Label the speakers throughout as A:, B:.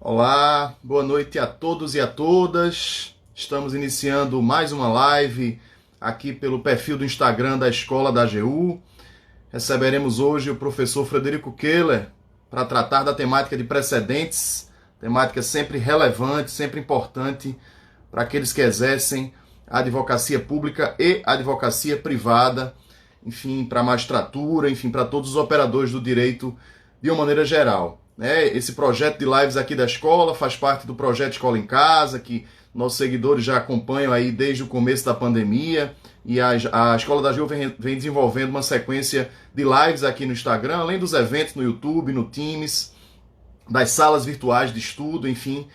A: Olá, boa noite a todos e a todas. Estamos iniciando mais uma live aqui pelo perfil do Instagram da Escola da AGU. Receberemos hoje o professor Frederico Keller para tratar da temática de precedentes, temática sempre relevante, sempre importante para aqueles que exercem a advocacia pública e a advocacia privada, enfim, para a magistratura, enfim, para todos os operadores do direito de uma maneira geral. Esse projeto de lives aqui da escola faz parte do projeto Escola em Casa, que nossos seguidores já acompanham aí desde o começo da pandemia, e a Escola da AGU vem desenvolvendo uma sequência de lives aqui no Instagram, além dos eventos no YouTube, no Teams, das salas virtuais de estudo, enfim,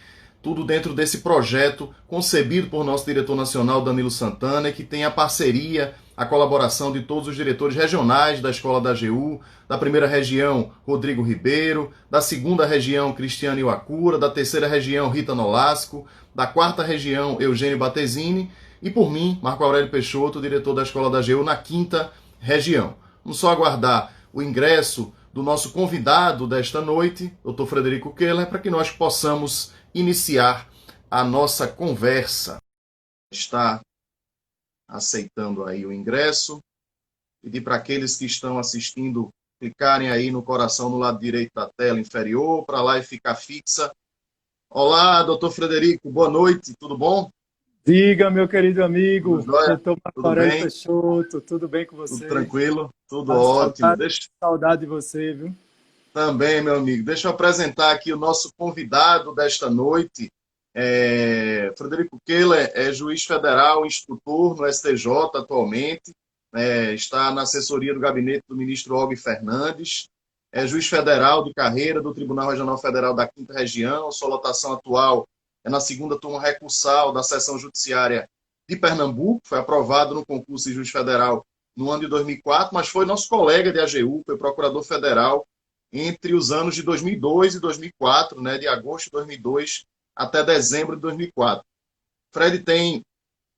A: tudo dentro desse projeto concebido por nosso diretor nacional, Danilo Santana, que tem a parceria, a colaboração de todos os diretores regionais da Escola da AGU, da primeira região, Rodrigo Ribeiro, da segunda região, Cristiano Iwakura, da terceira região, Rita Nolasco, da quarta região, Eugênio Battesini, e por mim, Marco Aurélio Peixoto, diretor da Escola da AGU, na quinta região. Vamos só aguardar o ingresso do nosso convidado desta noite, Dr. Frederico Keller, para que nós possamos iniciar a nossa conversa. Está aceitando aí o ingresso. Pedir para aqueles que estão assistindo clicarem aí no coração no lado direito da tela inferior, para lá e ficar fixa. Olá, doutor Frederico, boa noite, tudo bom?
B: Diga, meu querido amigo,
A: Tudo jóia?
B: doutor Marco
A: Tudo
B: Aurélio
A: bem?
B: Peixoto, tudo bem com
A: Tudo
B: você?
A: tranquilo? Tudo
B: A
A: ótimo.
B: saudade, saudade de você, viu?
A: Também, meu amigo. Deixa eu apresentar aqui o nosso convidado desta noite. Frederico Keller é juiz federal, instrutor no STJ atualmente, está na assessoria do gabinete do ministro Og Fernandes, é juiz federal de carreira do Tribunal Regional Federal da Quinta Região, sua lotação atual é na segunda turma recursal da Seção Judiciária de Pernambuco, foi aprovado no concurso de juiz federal no ano de 2004, mas foi nosso colega de AGU, foi procurador federal entre os anos de 2002 e 2004, né, de agosto de 2002 até dezembro de 2004. Fred tem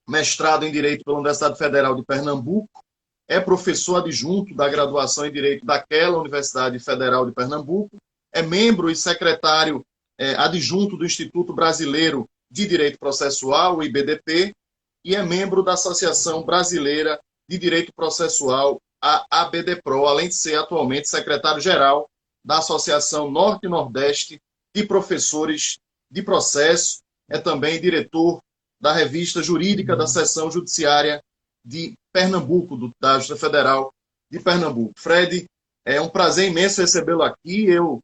A: mestrado em Direito pela Universidade Federal de Pernambuco, é professor adjunto da graduação em Direito daquela Universidade Federal de Pernambuco, é membro e secretário adjunto do Instituto Brasileiro de Direito Processual, o IBDP, e é membro da Associação Brasileira de Direito Processual, a ABDPRO, além de ser atualmente secretário-geral da Associação Norte e Nordeste de Professores de Processo, é também diretor da revista jurídica da Seção Judiciária de Pernambuco, da Justiça Federal de Pernambuco. Fred, é um prazer imenso recebê-lo aqui. Eu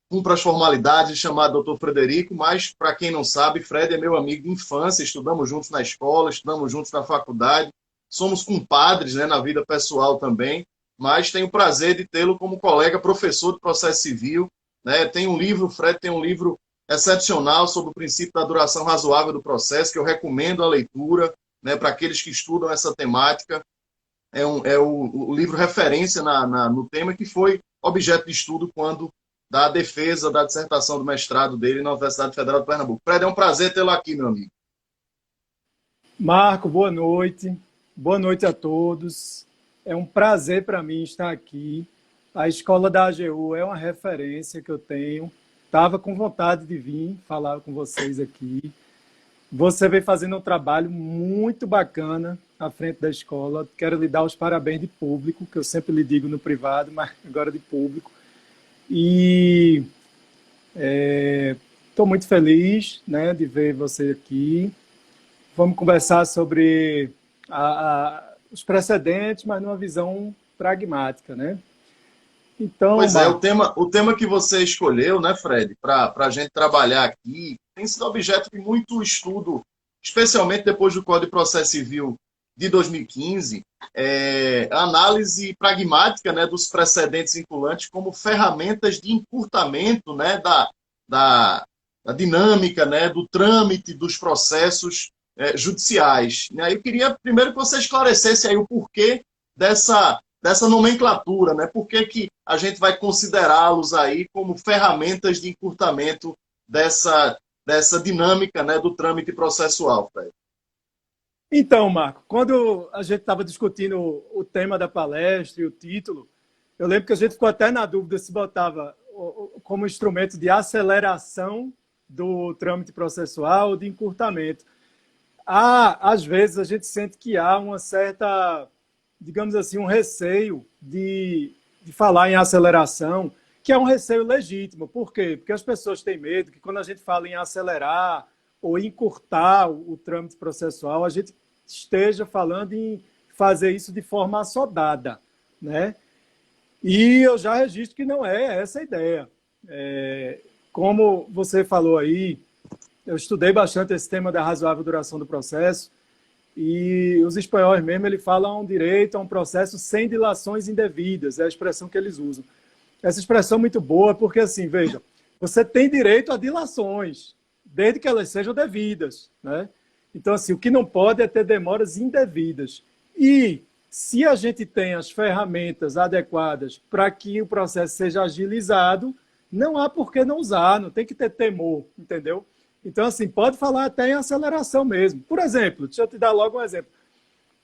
A: cumpro as formalidades de chamar doutor Frederico, mas, para quem não sabe, Fred é meu amigo de infância, estudamos juntos na escola, estudamos juntos na faculdade, somos compadres, né, na vida pessoal também, mas tenho o prazer de tê-lo como colega professor de processo civil. Tem um livro, Fred tem um livro excepcional sobre o princípio da duração razoável do processo, que eu recomendo a leitura, né, para aqueles que estudam essa temática. É o livro referência no tema, que foi objeto de estudo quando da defesa da dissertação do mestrado dele na Universidade Federal de Pernambuco. Fred, é um prazer tê-lo aqui, meu amigo.
B: Marco, boa noite. Boa noite a todos. É um prazer para mim estar aqui. A Escola da AGU é uma referência que eu tenho. Estava com vontade de vir falar com vocês aqui. Você vem fazendo um trabalho muito bacana à frente da escola. Quero lhe dar os parabéns de público, que eu sempre lhe digo no privado, mas agora de público. E estou muito feliz, né, de ver você aqui. Vamos conversar sobre os precedentes, mas numa visão pragmática, né? Então,
A: Pois é,
B: Marco,
A: o tema que você escolheu, né, Fred, para a gente trabalhar aqui, tem sido objeto de muito estudo, especialmente depois do Código de Processo Civil de 2015, a análise pragmática, né, dos precedentes vinculantes como ferramentas de encurtamento, né, da dinâmica, né, do trâmite dos processos judiciais. E aí eu queria primeiro que você esclarecesse aí o porquê dessa nomenclatura, né? Por que a gente vai considerá-los aí como ferramentas de encurtamento dessa dinâmica, né, do trâmite processual, Fred?
B: Então, Marco, quando a gente estava discutindo o tema da palestra e o título, eu lembro que a gente ficou até na dúvida se botava como instrumento de aceleração do trâmite processual, de encurtamento. Às vezes, a gente sente que há uma certa, digamos assim, um receio de falar em aceleração, que é um receio legítimo. Por quê? Porque as pessoas têm medo que quando a gente fala em acelerar ou encurtar o trâmite processual, a gente esteja falando em fazer isso de forma assodada, né? E eu já registro que não é essa a ideia. Como você falou aí, eu estudei bastante esse tema da razoável duração do processo, e os espanhóis mesmo, ele falam direito a um processo sem dilações indevidas, é a expressão que eles usam. Essa expressão é muito boa, porque assim, veja, você tem direito a dilações, desde que elas sejam devidas, né? Então, assim, o que não pode é ter demoras indevidas. E se a gente tem as ferramentas adequadas para que o processo seja agilizado, não há por que não usar, não tem que ter temor, entendeu? Então, assim, pode falar até em aceleração mesmo. Por exemplo, deixa eu te dar logo um exemplo.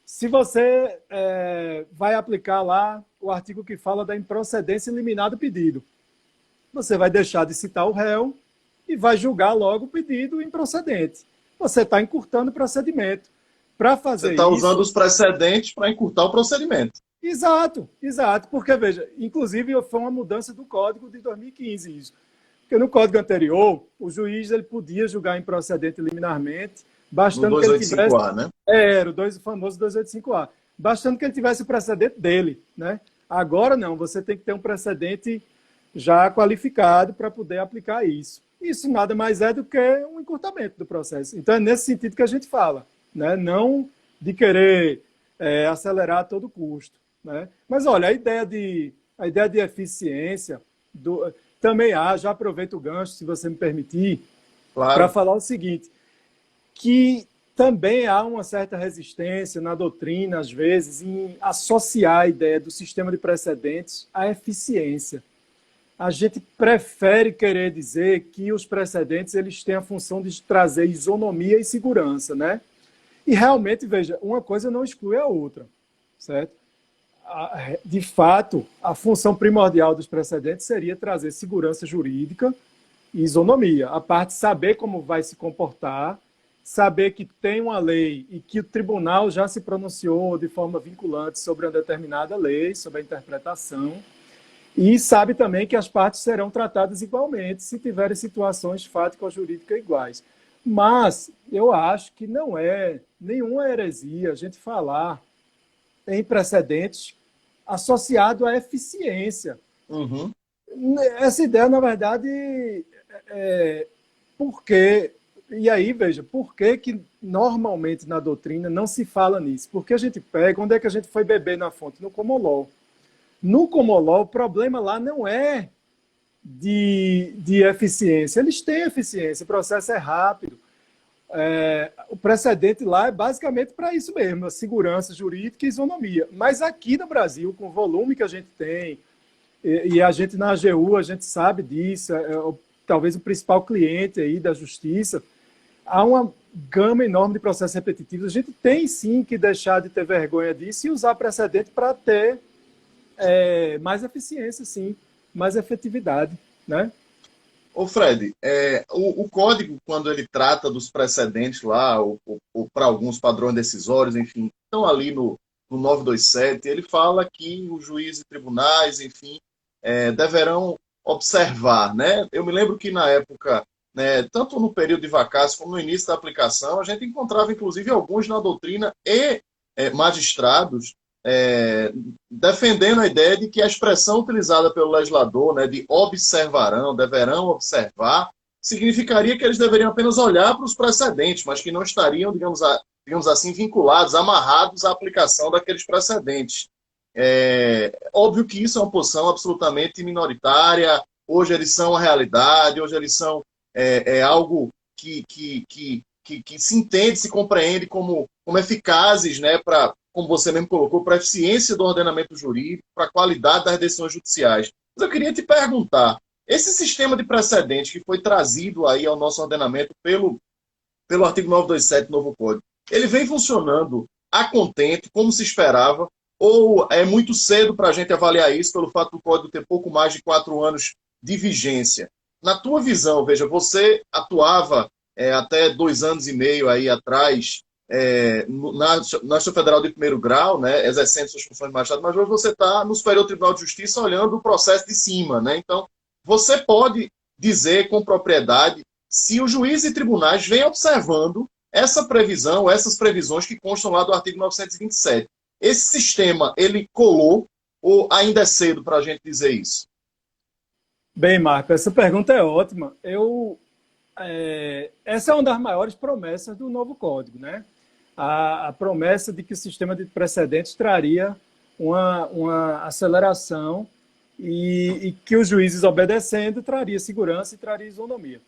B: Se você vai aplicar lá o artigo que fala da improcedência liminar do pedido, você vai deixar de citar o réu e vai julgar logo o pedido improcedente. Você está encurtando o procedimento. Para fazer
A: Você está usando os precedentes para encurtar o procedimento.
B: Exato, exato. Porque, veja, inclusive foi uma mudança do Código de 2015 isso. Porque no Código anterior, o juiz ele podia julgar improcedente liminarmente, bastando
A: no 285A,
B: que ele tivesse...
A: né?
B: Era o famoso 285A. Bastando que ele tivesse o precedente dele, né? Agora não, você tem que ter um precedente já qualificado para poder aplicar isso. Isso nada mais é do que um encurtamento do processo. Então é nesse sentido que a gente fala, né? Não de querer acelerar a todo custo, né? Mas olha, a ideia de eficiência também há, já aproveito o gancho, se você me permitir,
A: Claro.
B: para falar o seguinte, que também há uma certa resistência na doutrina, às vezes, em associar a ideia do sistema de precedentes à eficiência. A gente prefere querer dizer que os precedentes eles têm a função de trazer isonomia e segurança, né? E realmente, veja, uma coisa não exclui a outra, certo? De fato, a função primordial dos precedentes seria trazer segurança jurídica e isonomia. A parte de saber como vai se comportar, saber que tem uma lei e que o tribunal já se pronunciou de forma vinculante sobre uma determinada lei, sobre a interpretação, e sabe também que as partes serão tratadas igualmente se tiverem situações fáticas ou jurídicas iguais. Mas eu acho que não é nenhuma heresia a gente falar em precedentes associado à eficiência.
A: Uhum.
B: Essa ideia, na verdade, por quê? E aí, veja, por que normalmente na doutrina não se fala nisso? Porque a gente pega, onde é que a gente foi beber na fonte? No common law. No common law, o problema lá não é de eficiência. Eles têm eficiência, o processo é rápido. O precedente lá é basicamente para isso mesmo, a segurança jurídica e isonomia. Mas aqui no Brasil, com o volume que a gente tem, e a gente na AGU, a gente sabe disso, talvez o principal cliente aí da justiça, há uma gama enorme de processos repetitivos. A gente tem sim que deixar de ter vergonha disso e usar precedente para ter mais eficiência, sim, mais efetividade, né?
A: Ô Fred, o código, quando ele trata dos precedentes lá, ou para alguns padrões decisórios, enfim, estão ali no 927, ele fala que os juízes e tribunais, enfim, deverão observar, né? Eu me lembro que na época, né, tanto no período de vacácio como no início da aplicação, a gente encontrava, inclusive, alguns na doutrina e magistrados defendendo a ideia de que a expressão utilizada pelo legislador, né, de observarão, deverão observar, significaria que eles deveriam apenas olhar para os precedentes, mas que não estariam, digamos assim, vinculados, amarrados à aplicação daqueles precedentes. Óbvio que isso é uma posição absolutamente minoritária, hoje eles são a realidade, hoje eles são algo que se entende, se compreende como eficazes, né, para, como você mesmo colocou, para a eficiência do ordenamento jurídico, para a qualidade das decisões judiciais. Mas eu queria te perguntar, esse sistema de precedentes que foi trazido aí ao nosso ordenamento pelo artigo 927 do novo Código, ele vem funcionando a contento, como se esperava, ou é muito cedo para a gente avaliar isso pelo fato do Código ter pouco mais de 4 anos de vigência. Na tua visão, veja, você atuava até 2 anos e meio aí atrás na Justiça Federal de primeiro grau, né, exercendo suas funções de magistrado, mas hoje você está no Superior Tribunal de Justiça olhando o processo de cima, né? Então, você pode dizer com propriedade se os juízes e tribunais vêm observando essa previsão, essas previsões que constam lá do artigo 927. Esse sistema, ele colou ou ainda é cedo para a gente dizer isso?
B: Bem, Marco, essa pergunta é ótima. Essa é uma das maiores promessas do novo Código, né? A promessa de que o sistema de precedentes traria uma aceleração e que os juízes obedecendo traria segurança e traria isonomia.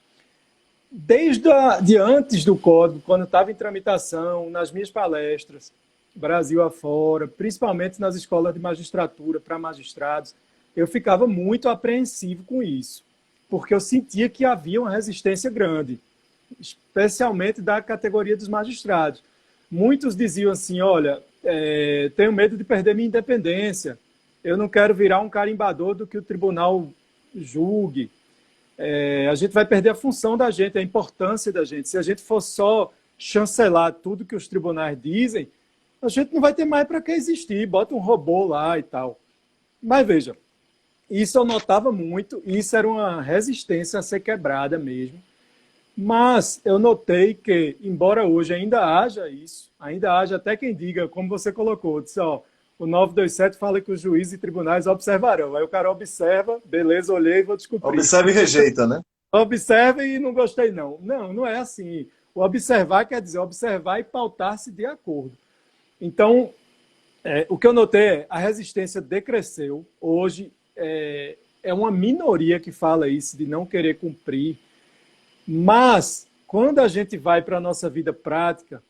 B: Desde antes do Código, quando estava em tramitação, nas minhas palestras, Brasil afora, principalmente nas escolas de magistratura para magistrados, eu ficava muito apreensivo com isso, porque eu sentia que havia uma resistência grande, especialmente da categoria dos magistrados. Muitos diziam assim, olha, tenho medo de perder minha independência, eu não quero virar um carimbador do que o tribunal julgue, a gente vai perder a função da gente, a importância da gente. Se a gente for só chancelar tudo que os tribunais dizem, a gente não vai ter mais para que existir, bota um robô lá e tal. Mas veja, isso eu notava muito, e isso era uma resistência a ser quebrada mesmo. Mas eu notei que, embora hoje ainda haja isso, ainda haja até quem diga, como você colocou, disse, ó, o 927 fala que os juízes e tribunais observarão. Aí o cara observa, beleza, olhei e vou descobrir.
A: Observa e rejeita, né?
B: Observa e não gostei, não. Não, não é assim. O observar quer dizer observar e pautar-se de acordo. Então, o que eu notei é a resistência decresceu. Hoje é uma minoria que fala isso, de não querer cumprir. Mas, quando a gente vai para a nossa vida prática,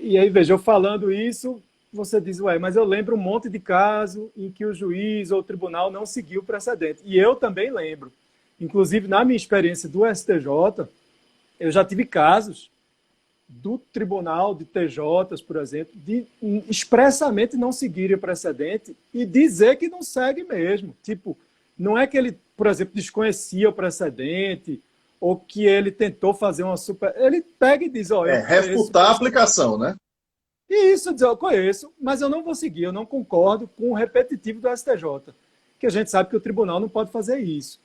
B: e aí, veja, eu falando isso, você diz, ué, mas eu lembro um monte de caso em que o juiz ou o tribunal não seguiu o precedente. E eu também lembro. Inclusive, na minha experiência do STJ, eu já tive casos do tribunal de TJs, por exemplo, de expressamente não seguir o precedente e dizer que não segue mesmo. Tipo, não é que ele, por exemplo, desconhecia o precedente ou que ele tentou fazer uma super... Ele pega e diz, ó...
A: refutar a aplicação, né?
B: E isso, dizer, eu conheço, mas eu não vou seguir, eu não concordo com o repetitivo do STJ, que a gente sabe que o tribunal não pode fazer isso.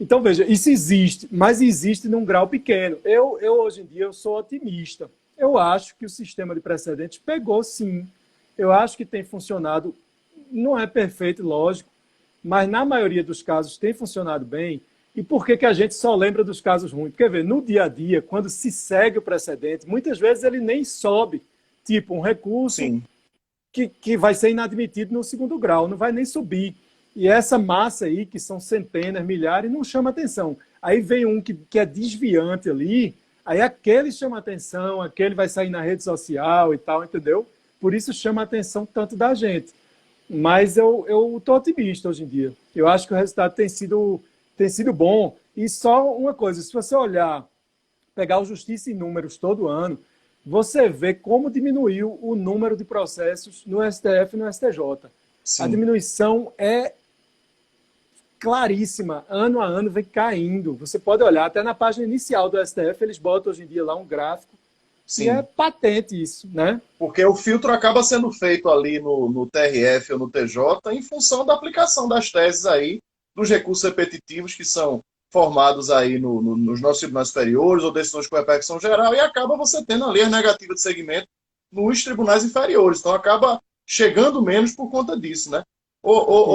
B: Então, veja, isso existe, mas existe num grau pequeno. Eu hoje em dia, eu sou otimista. Eu acho que o sistema de precedentes pegou, sim. Eu acho que tem funcionado, não é perfeito, lógico, mas na maioria dos casos tem funcionado bem. E por que a gente só lembra dos casos ruins? Porque, vê, no dia a dia, quando se segue o precedente, muitas vezes ele nem sobe. Tipo, um recurso que vai ser inadmitido no segundo grau, não vai nem subir. E essa massa aí, que são centenas, milhares, não chama atenção. Aí vem um que é desviante ali, aí aquele chama atenção, aquele vai sair na rede social e tal, entendeu? Por isso chama a atenção tanto da gente. Mas eu estou otimista hoje em dia. Eu acho que o resultado tem sido bom. E só uma coisa, se você olhar, pegar o Justiça em Números todo ano, você vê como diminuiu o número de processos no STF e no STJ. Sim. A diminuição é claríssima. Ano a ano vem caindo. Você pode olhar, até na página inicial do STF, eles botam hoje em dia lá um gráfico. Sim. E é patente isso, né?
A: Porque o filtro acaba sendo feito ali no TRF ou no TJ em função da aplicação das teses aí, dos recursos repetitivos que são formados aí nos nossos tribunais superiores ou decisões com repercussão geral, e acaba você tendo ali a negativa de segmento nos tribunais inferiores. Então acaba chegando menos por conta disso, né?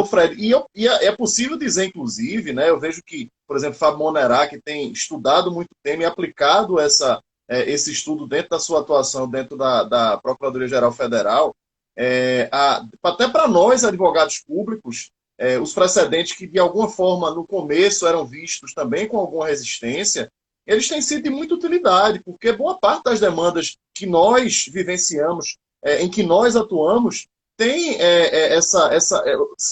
A: Fred, e é possível dizer, inclusive, né? Eu vejo que, por exemplo, Fábio Monerá, que tem estudado muito o tema e aplicado esse estudo dentro da sua atuação dentro da Procuradoria-Geral Federal, até para nós, advogados públicos, os precedentes que, de alguma forma, no começo eram vistos também com alguma resistência, eles têm sido de muita utilidade, porque boa parte das demandas que nós vivenciamos, em que nós atuamos,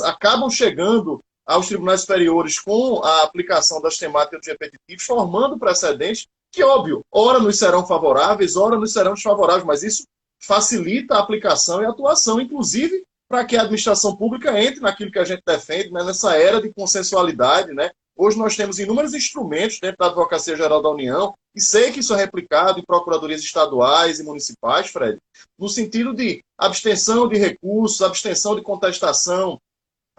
A: acabam chegando aos tribunais superiores com a aplicação das temáticas dos repetitivos, formando precedentes que, óbvio, ora nos serão favoráveis, ora nos serão desfavoráveis, mas isso facilita a aplicação e a atuação, inclusive para que a administração pública entre naquilo que a gente defende, né, nessa era de consensualidade, né? Hoje nós temos inúmeros instrumentos dentro da Advocacia Geral da União, e sei que isso é replicado em procuradorias estaduais e municipais, Fred, no sentido de abstenção de recursos, abstenção de contestação,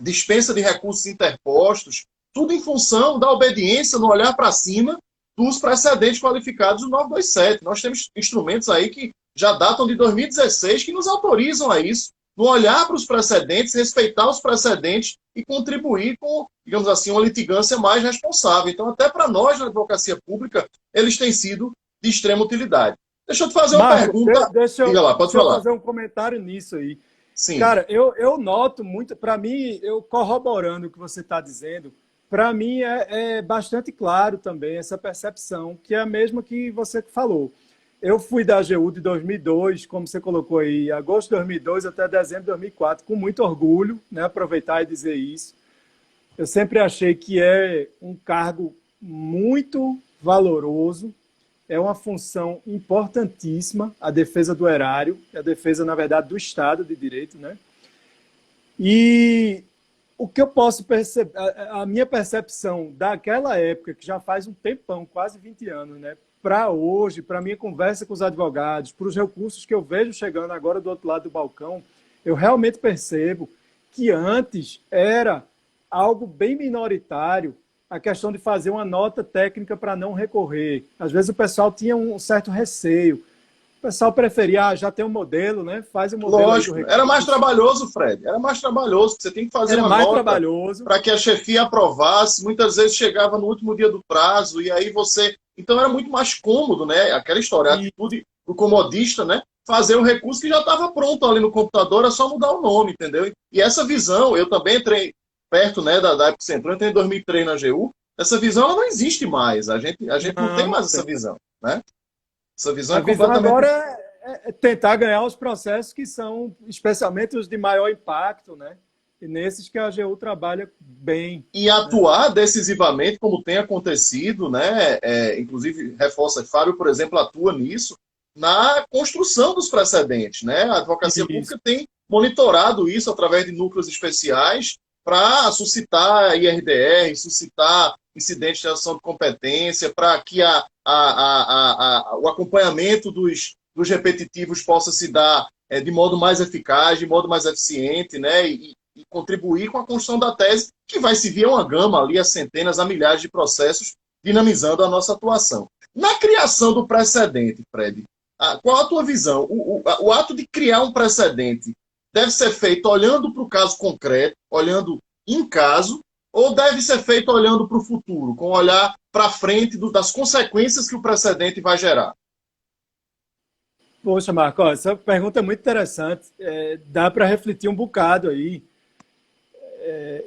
A: dispensa de recursos interpostos, tudo em função da obediência no olhar para cima dos precedentes qualificados do 927. Nós temos instrumentos aí que já datam de 2016 que nos autorizam a isso, no olhar para os precedentes, respeitar os precedentes e contribuir com, digamos assim, uma litigância mais responsável. Então, até para nós, na advocacia pública, eles têm sido de extrema utilidade. Deixa eu te fazer uma pergunta.
B: Diga lá, pode falar. Deixa eu fazer um comentário nisso aí.
A: Sim.
B: Cara, eu noto muito, para mim, eu corroborando o que você está dizendo, para mim é bastante claro também essa percepção, que é a mesma que você falou. Eu fui da AGU de 2002, como você colocou aí, agosto de 2002 até dezembro de 2004, com muito orgulho, né, aproveitar e dizer isso. Eu sempre achei que é um cargo muito valoroso, é uma função importantíssima, a defesa do erário, a defesa, na verdade, do Estado de Direito, né? E o que eu posso perceber, a minha percepção daquela época, que já faz um tempão, quase 20 anos, né? Para hoje, para a minha conversa com os advogados, para os recursos que eu vejo chegando agora do outro lado do balcão, eu realmente percebo que antes era algo bem minoritário a questão de fazer uma nota técnica para não recorrer. Às vezes o pessoal tinha um certo receio. O pessoal preferia, já tem um modelo, né? Faz o modelo.
A: Lógico, era mais trabalhoso, Fred. Era mais trabalhoso, você tem que fazer uma nota para que a chefia aprovasse. Muitas vezes chegava no último dia do prazo e aí você... Então era muito mais cômodo, né? Aquela história, a atitude do comodista, né? Fazer um recurso que já estava pronto ali no computador, é só mudar o nome, entendeu? E essa visão, eu também entrei perto, né, da época que você entrou, eu entrei em 2003 na AGU, essa visão ela não existe mais, a gente não tem mais essa visão, né? Essa visão é completamente...
B: Agora é tentar ganhar os processos que são, especialmente os de maior impacto, né? E nesses que a AGU trabalha bem.
A: E atuar decisivamente, como tem acontecido, né? Inclusive, reforça, Fábio, por exemplo, atua nisso, na construção dos precedentes, né? A advocacia pública tem monitorado isso através de núcleos especiais para suscitar IRDR, suscitar incidentes de ação de competência, para que o acompanhamento dos repetitivos possa se dar de modo mais eficaz, de modo mais eficiente, né? E contribuir com a construção da tese, que vai se vir uma gama ali, a centenas, a milhares de processos, dinamizando a nossa atuação. Na criação do precedente, Fred, qual a tua visão? O ato de criar um precedente deve ser feito olhando para o caso concreto, olhando em caso, ou deve ser feito olhando para o futuro, com olhar para frente das consequências que o precedente vai gerar?
B: Poxa, Marco, essa pergunta é muito interessante. Dá para refletir um bocado aí.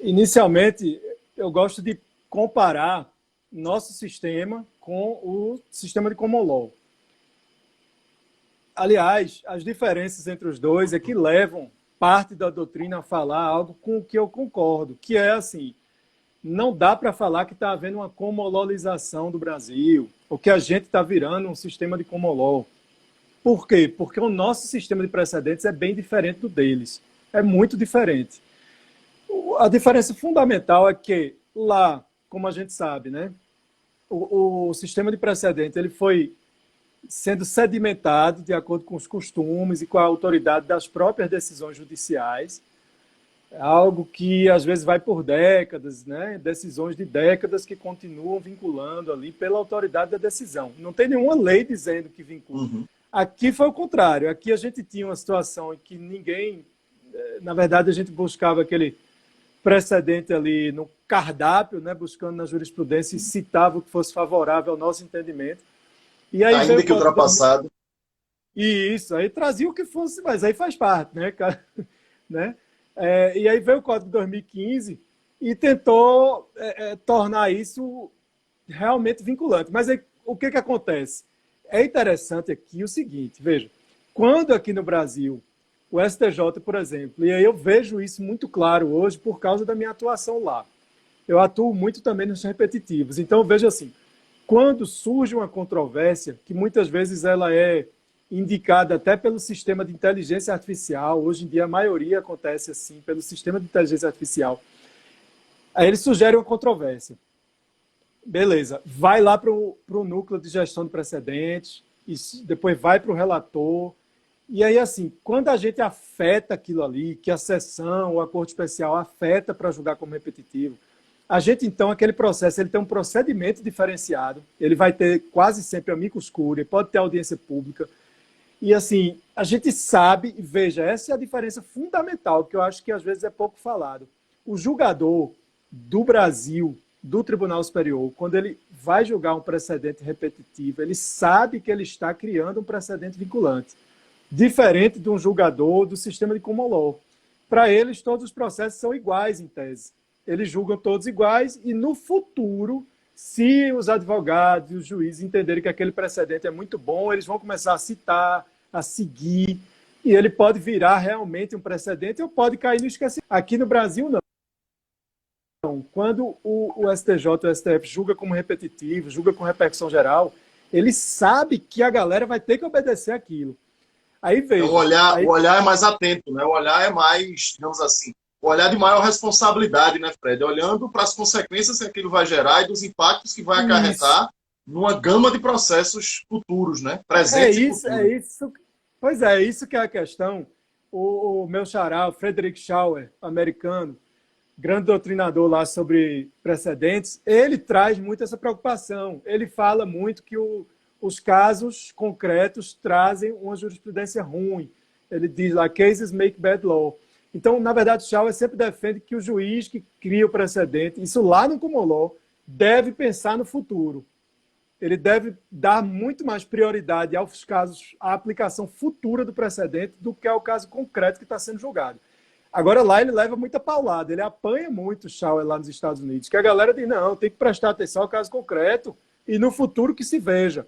B: Inicialmente, eu gosto de comparar nosso sistema com o sistema de common law. Aliás, as diferenças entre os dois é que levam parte da doutrina a falar algo com o que eu concordo, que é assim, não dá para falar que está havendo uma comololização do Brasil, ou que a gente está virando um sistema de common law. Por quê? Porque o nosso sistema de precedentes é bem diferente do deles. É muito diferente. A diferença fundamental é que lá, como a gente sabe, né, o sistema de precedente ele foi sendo sedimentado de acordo com os costumes e com a autoridade das próprias decisões judiciais, algo que às vezes vai por décadas, né? Decisões de décadas que continuam vinculando ali pela autoridade da decisão. Não tem nenhuma lei dizendo que vincula.
A: Uhum.
B: Aqui foi o contrário. Aqui a gente tinha uma situação em que ninguém... Na verdade, a gente buscava aquele precedente ali no cardápio, né? Buscando na jurisprudência e citava o que fosse favorável ao nosso entendimento. E aí
A: ainda que ultrapassado.
B: Isso, aí trazia o que fosse, mas aí faz parte, né, cara? Né? E aí veio o Código de 2015 e tentou tornar isso realmente vinculante. Mas aí, o que acontece? É interessante aqui o seguinte, veja, quando aqui no Brasil, o STJ, por exemplo, e aí eu vejo isso muito claro hoje por causa da minha atuação lá. Eu atuo muito também nos repetitivos. Então, eu vejo assim, quando surge uma controvérsia, que muitas vezes ela é indicada até pelo sistema de inteligência artificial. Hoje em dia, a maioria acontece assim, pelo sistema de inteligência artificial. Aí ele sugere uma controvérsia. Beleza, vai lá para o núcleo de gestão de precedentes, e depois vai para o relator. E aí, assim, quando a gente afeta aquilo ali, que a sessão ou a corte especial afeta para julgar como repetitivo, a gente, então, aquele processo, ele tem um procedimento diferenciado, ele vai ter quase sempre amicus curiae, pode ter audiência pública. E, assim, a gente sabe, veja, essa é a diferença fundamental, que eu acho que às vezes é pouco falado. O julgador do Brasil, do Tribunal Superior, quando ele vai julgar um precedente repetitivo, ele sabe que ele está criando um precedente vinculante, diferente de um julgador do sistema de common law. Para eles, todos os processos são iguais, em tese. Eles julgam todos iguais e, no futuro, se os advogados e os juízes entenderem que aquele precedente é muito bom, eles vão começar a citar, a seguir, e ele pode virar realmente um precedente ou pode cair no esquecimento. Aqui no Brasil, não. Quando o STJ ou o STF julga como repetitivo, julga com repercussão geral, ele sabe que a galera vai ter que obedecer aquilo. Aí veja,
A: o olhar é mais atento, né? O olhar é mais, digamos assim, o olhar de maior responsabilidade, né, Fred? Olhando para as consequências que aquilo vai gerar e dos impactos que vai acarretar numa gama de processos futuros, né? Presentes e futuros.
B: É isso. Pois é isso que é a questão. O meu xará, o Frederick Schauer, americano, grande doutrinador lá sobre precedentes, ele traz muito essa preocupação. Ele fala muito que os casos concretos trazem uma jurisprudência ruim. Ele diz lá, cases make bad law. Então, na verdade, Schauer sempre defende que o juiz que cria o precedente, isso lá no common law, deve pensar no futuro. Ele deve dar muito mais prioridade aos casos, à aplicação futura do precedente do que ao caso concreto que está sendo julgado. Agora, lá ele leva muita paulada, ele apanha muito o Schauer lá nos Estados Unidos, que a galera diz, não, tem que prestar atenção ao caso concreto e no futuro que se veja.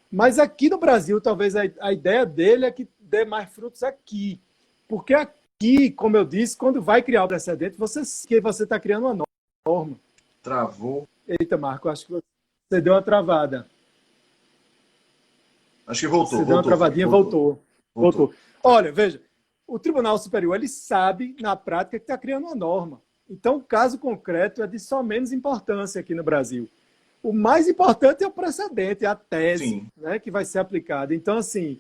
B: Mas aqui no Brasil, talvez a ideia dele é que dê mais frutos aqui. Porque aqui, como eu disse, quando vai criar o precedente, você está criando uma norma.
A: Travou.
B: Eita, Marco, acho que você deu uma travada.
A: Acho que voltou.
B: Você deu uma travadinha, voltou. Olha, veja, o Tribunal Superior ele sabe, na prática, que está criando uma norma. Então, o caso concreto é de só menos importância aqui no Brasil. O mais importante é o precedente, é a tese, né, que vai ser aplicada. Então, assim,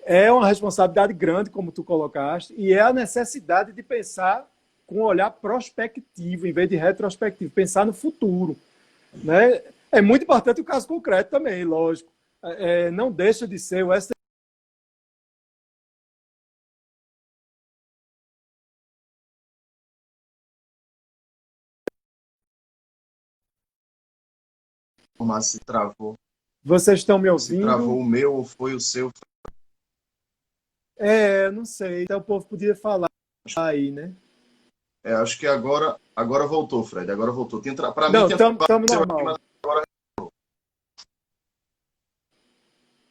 B: é uma responsabilidade grande, como tu colocaste, e é a necessidade de pensar com um olhar prospectivo, em vez de retrospectivo, pensar no futuro. Né? É muito importante o caso concreto também, lógico. Não deixa de ser o STF.
A: Mas se travou.
B: Vocês estão me ouvindo?
A: Se travou o meu ou foi o seu?
B: Não sei. Até o povo podia falar aí, né?
A: Acho que agora voltou, Fred. Agora voltou. Para
B: mim,
A: estamos
B: normal. Aqui, agora...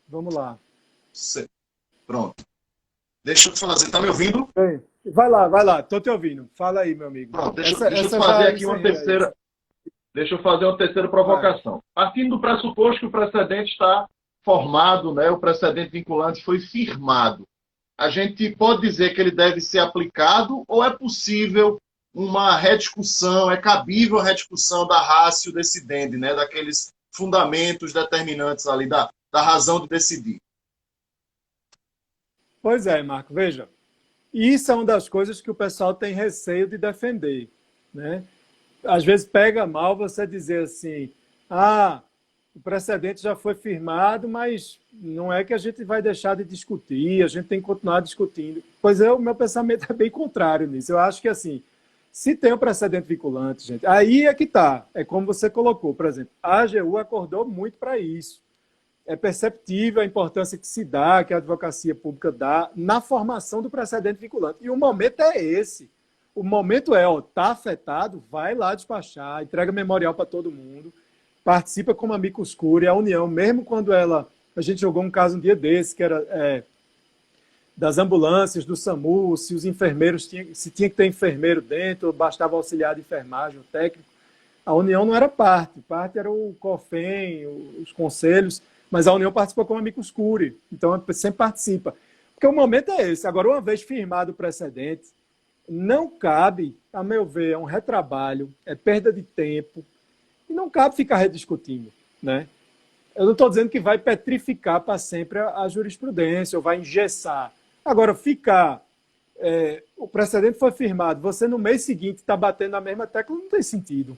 B: Vamos lá.
A: Pronto. Deixa eu te fazer. Tá me ouvindo?
B: Vai lá. Tô te ouvindo. Fala aí, meu amigo.
A: Pronto, deixa eu fazer aqui uma terceira... Deixa eu fazer uma terceira provocação. Partindo do pressuposto que o precedente está formado, né, o precedente vinculante foi firmado, a gente pode dizer que ele deve ser aplicado ou é possível uma rediscussão, é cabível a rediscussão da ratio decidendi, né, daqueles fundamentos determinantes ali, da razão de decidir?
B: Pois é, Marco, veja, isso é uma das coisas que o pessoal tem receio de defender, né? Às vezes pega mal você dizer assim, o precedente já foi firmado, mas não é que a gente vai deixar de discutir, a gente tem que continuar discutindo. Pois o meu pensamento é bem contrário nisso. Eu acho que, assim, se tem um precedente vinculante, gente, aí é que está. É como você colocou, por exemplo, a AGU acordou muito para isso. É perceptível a importância que se dá, que a advocacia pública dá na formação do precedente vinculante. E o momento é esse. O momento está afetado, vai lá despachar, entrega memorial para todo mundo, participa como amicus curiae, a União, mesmo quando a gente jogou um caso um dia desse, que era das ambulâncias, do SAMU, se os enfermeiros, se tinha que ter enfermeiro dentro, bastava auxiliar de enfermagem, o técnico. A União não era parte era o COFEM, os conselhos, Mas a União participa como amicus curiae, então sempre participa. Porque o momento é esse. Agora, uma vez firmado o precedente, não cabe, a meu ver, é um retrabalho, é perda de tempo, e não cabe ficar rediscutindo, né? Eu não estou dizendo que vai petrificar para sempre a jurisprudência ou vai engessar. Agora, o precedente foi firmado, você no mês seguinte está batendo na mesma tecla, não tem sentido.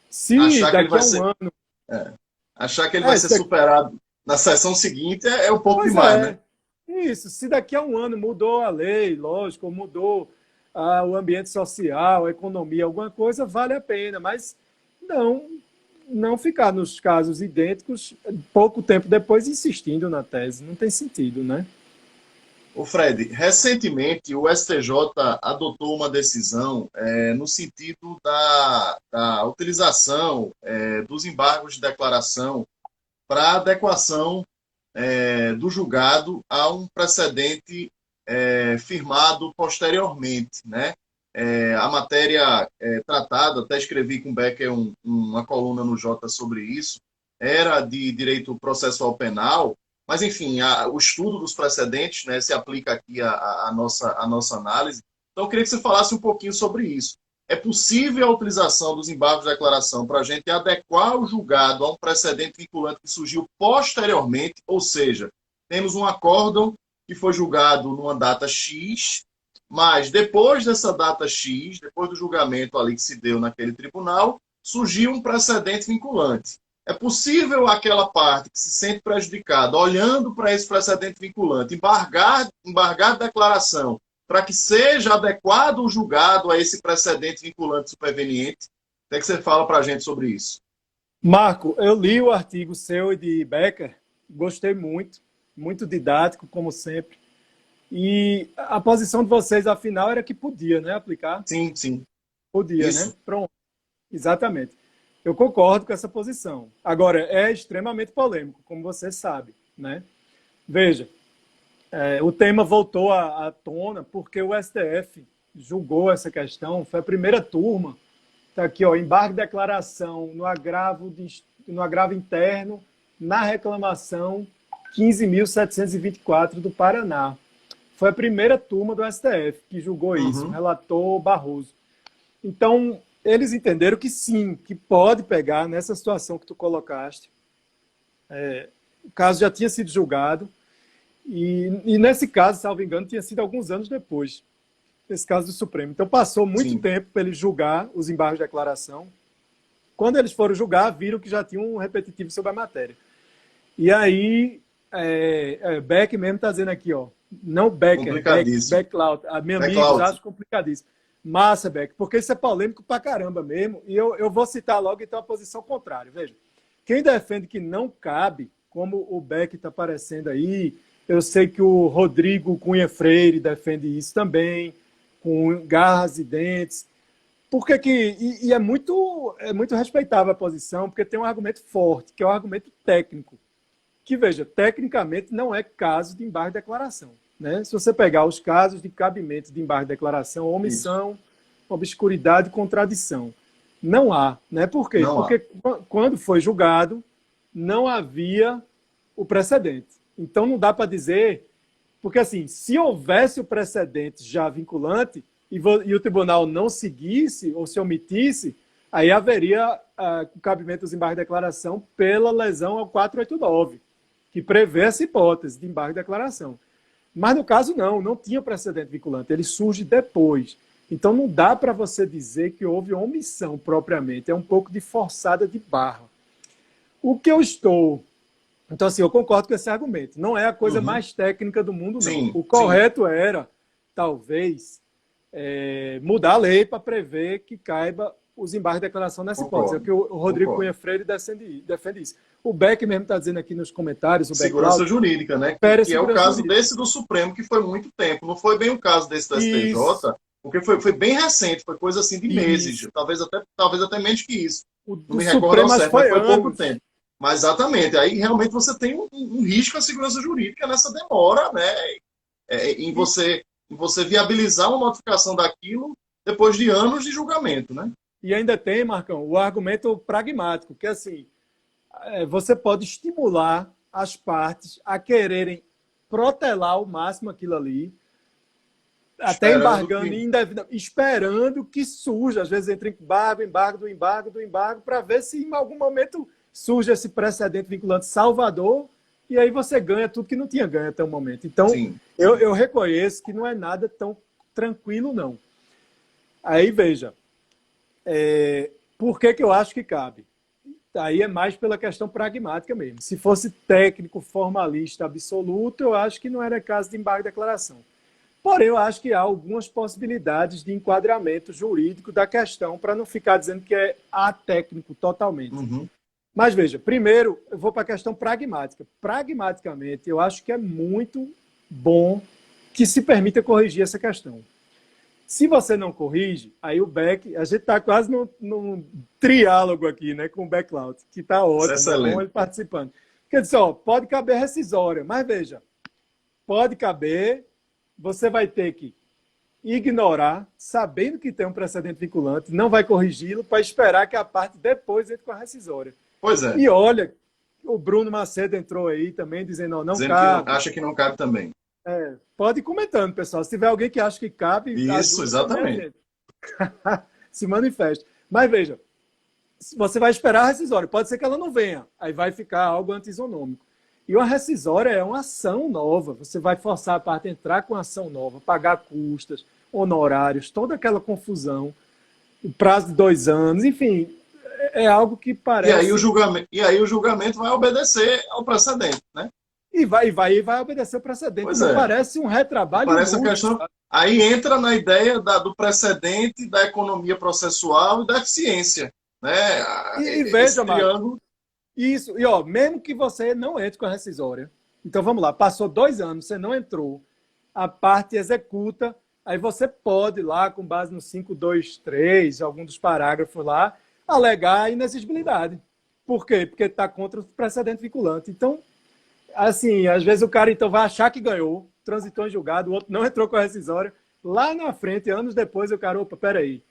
B: Se
A: Achar que ele
B: daqui
A: vai
B: a um
A: ser,
B: ano...
A: é, achar que ele vai ser
B: Se,
A: superado na sessão seguinte é um pouco
B: pois
A: demais, né?
B: é, isso. Se daqui a um ano mudou a lei, lógico, mudou o ambiente social, a economia, alguma coisa, vale a pena, mas não ficar nos casos idênticos pouco tempo depois insistindo na tese. Não tem sentido, né?
A: O Fred, recentemente o STJ adotou uma decisão no sentido da utilização dos embargos de declaração para adequação do julgado a um precedente firmado posteriormente, né? A matéria tratada, até escrevi com o Becker uma coluna no Jota sobre isso, era de direito processual penal, mas, enfim, o estudo dos precedentes, né, se aplica aqui à nossa análise. Então, eu queria que você falasse um pouquinho sobre isso. É possível a utilização dos embargos de declaração para a gente adequar o julgado a um precedente vinculante que surgiu posteriormente, ou seja, temos um acórdão que foi julgado numa data X, mas depois dessa data X, depois do julgamento ali que se deu naquele tribunal, surgiu um precedente vinculante. É possível aquela parte que se sente prejudicada, olhando para esse precedente vinculante, embargar a declaração para que seja adequado o julgado a esse precedente vinculante superveniente? O que é que você fala para a gente sobre isso?
B: Marco, eu li o artigo seu e de Becker, gostei muito, muito didático, como sempre. E a posição de vocês, afinal, era que podia, né, aplicar?
A: Sim, sim.
B: Podia, né?
A: Isso.
B: Pronto. Exatamente. Eu concordo com essa posição. Agora, é extremamente polêmico, como você sabe, né? Veja, o tema voltou à tona porque o STF julgou essa questão, foi a primeira turma. Está aqui, ó, embargo de declaração no agravo interno, na reclamação 15.724 do Paraná. Foi a primeira turma do STF que julgou isso, o relator Barroso. Então, eles entenderam que sim, que pode pegar nessa situação que tu colocaste. O caso já tinha sido julgado e nesse caso, salvo engano, tinha sido alguns anos depois, esse caso do Supremo. Então, passou muito tempo para eles julgar os embargos de declaração. Quando eles foram julgar, viram que já tinha um repetitivo sobre a matéria. E aí, Beck mesmo está dizendo aqui, ó, não Becker, Beck-Cloud. A minha amiga já acha complicadíssimo. Massa, Beck, porque isso é polêmico pra caramba mesmo. E eu vou citar logo, então, a posição contrária. Veja, quem defende que não cabe, como o Beck está aparecendo aí, eu sei que o Rodrigo Cunha Freire defende isso também, com garras e dentes. Porque e é muito respeitável a posição, porque tem um argumento forte, que é um argumento técnico. Que, veja, tecnicamente não é caso de embargo de declaração. Né? Se você pegar os casos de cabimento de embargo de declaração, omissão, obscuridade e contradição, não há. Né? Por quê? Porque quando foi julgado, não havia o precedente. Então, não dá para dizer... Porque, assim, se houvesse o precedente já vinculante e o tribunal não seguisse ou se omitisse, aí haveria o cabimento dos embargos de declaração pela lesão ao 489, que prevê essa hipótese de embargo de declaração. Mas, no caso, não tinha precedente vinculante, ele surge depois. Então, não dá para você dizer que houve omissão propriamente, é um pouco de forçada de barra. O que eu estou... Então, assim, eu concordo com esse argumento. Não é a coisa mais técnica do mundo, não.
A: Sim,
B: o correto era, talvez, mudar a lei para prever que caiba os embargos de declaração nessa hipótese. É o que o Rodrigo Cunha Freire defende isso. O Beck mesmo está dizendo aqui nos comentários...
A: Segurança jurídica, né? Que é o caso desse do Supremo, que foi muito tempo. Não foi bem o caso desse do STJ, porque foi bem recente, foi coisa assim de meses, talvez até menos que isso.
B: Não me recordo ao certo, mas foi pouco tempo.
A: Mas exatamente, aí realmente você tem um risco à segurança jurídica nessa demora, né? Em você viabilizar uma notificação daquilo depois de anos de julgamento, né?
B: E ainda tem, Marcão, o argumento pragmático, que assim, você pode estimular as partes a quererem protelar ao máximo aquilo ali, até embargando indevidamente, esperando que surja, às vezes entre embargo, para ver se em algum momento surge esse precedente vinculante salvador, e aí você ganha tudo que não tinha ganho até o momento. Então, eu reconheço que não é nada tão tranquilo, não. Aí, veja, por que eu acho que cabe? Aí é mais pela questão pragmática mesmo. Se fosse técnico, formalista, absoluto, eu acho que não era caso de embargo de declaração. Porém, eu acho que há algumas possibilidades de enquadramento jurídico da questão, para não ficar dizendo que é atécnico totalmente.
A: Uhum.
B: Mas veja, primeiro, eu vou para a questão pragmática. Pragmaticamente, eu acho que é muito bom que se permita corrigir essa questão. Se você não corrige, aí o Beck, a gente está quase num triálogo aqui, né, com o Backlaut, que está ótimo, com ele participando. Quer dizer, pode caber rescisória, mas veja, pode caber, você vai ter que ignorar, sabendo que tem um precedente vinculante, não vai corrigi-lo para esperar que a parte depois entre com a rescisória.
A: Pois é.
B: E olha, o Bruno Macedo entrou aí também, dizendo, não cabe.
A: Que acha que não cabe também.
B: Pode ir comentando, pessoal. Se tiver alguém que acha que cabe...
A: Isso, exatamente.
B: Se manifeste. Mas veja, você vai esperar a rescisória. Pode ser que ela não venha. Aí vai ficar algo antisonômico. E uma rescisória é uma ação nova. Você vai forçar a parte a entrar com ação nova, pagar custas, honorários, toda aquela confusão, o prazo de 2 anos, enfim, é algo que parece...
A: E aí o julgamento vai obedecer ao precedente, né?
B: E vai obedecer o precedente. Então, parece um retrabalho.
A: Parece a questão. Aí entra na ideia do precedente, da economia processual e da eficiência. Né?
B: E veja, Marco, isso. E mesmo que você não entre com a rescisória, então vamos lá, passou 2 anos, você não entrou, a parte executa, aí você pode lá, com base no 523, algum dos parágrafos lá, alegar a inexigibilidade. Por quê? Porque está contra o precedente vinculante. Então, assim, às vezes o cara então vai achar que ganhou, transitou em julgado, o outro não entrou com a rescisória. Lá na frente, anos depois, o cara, peraí.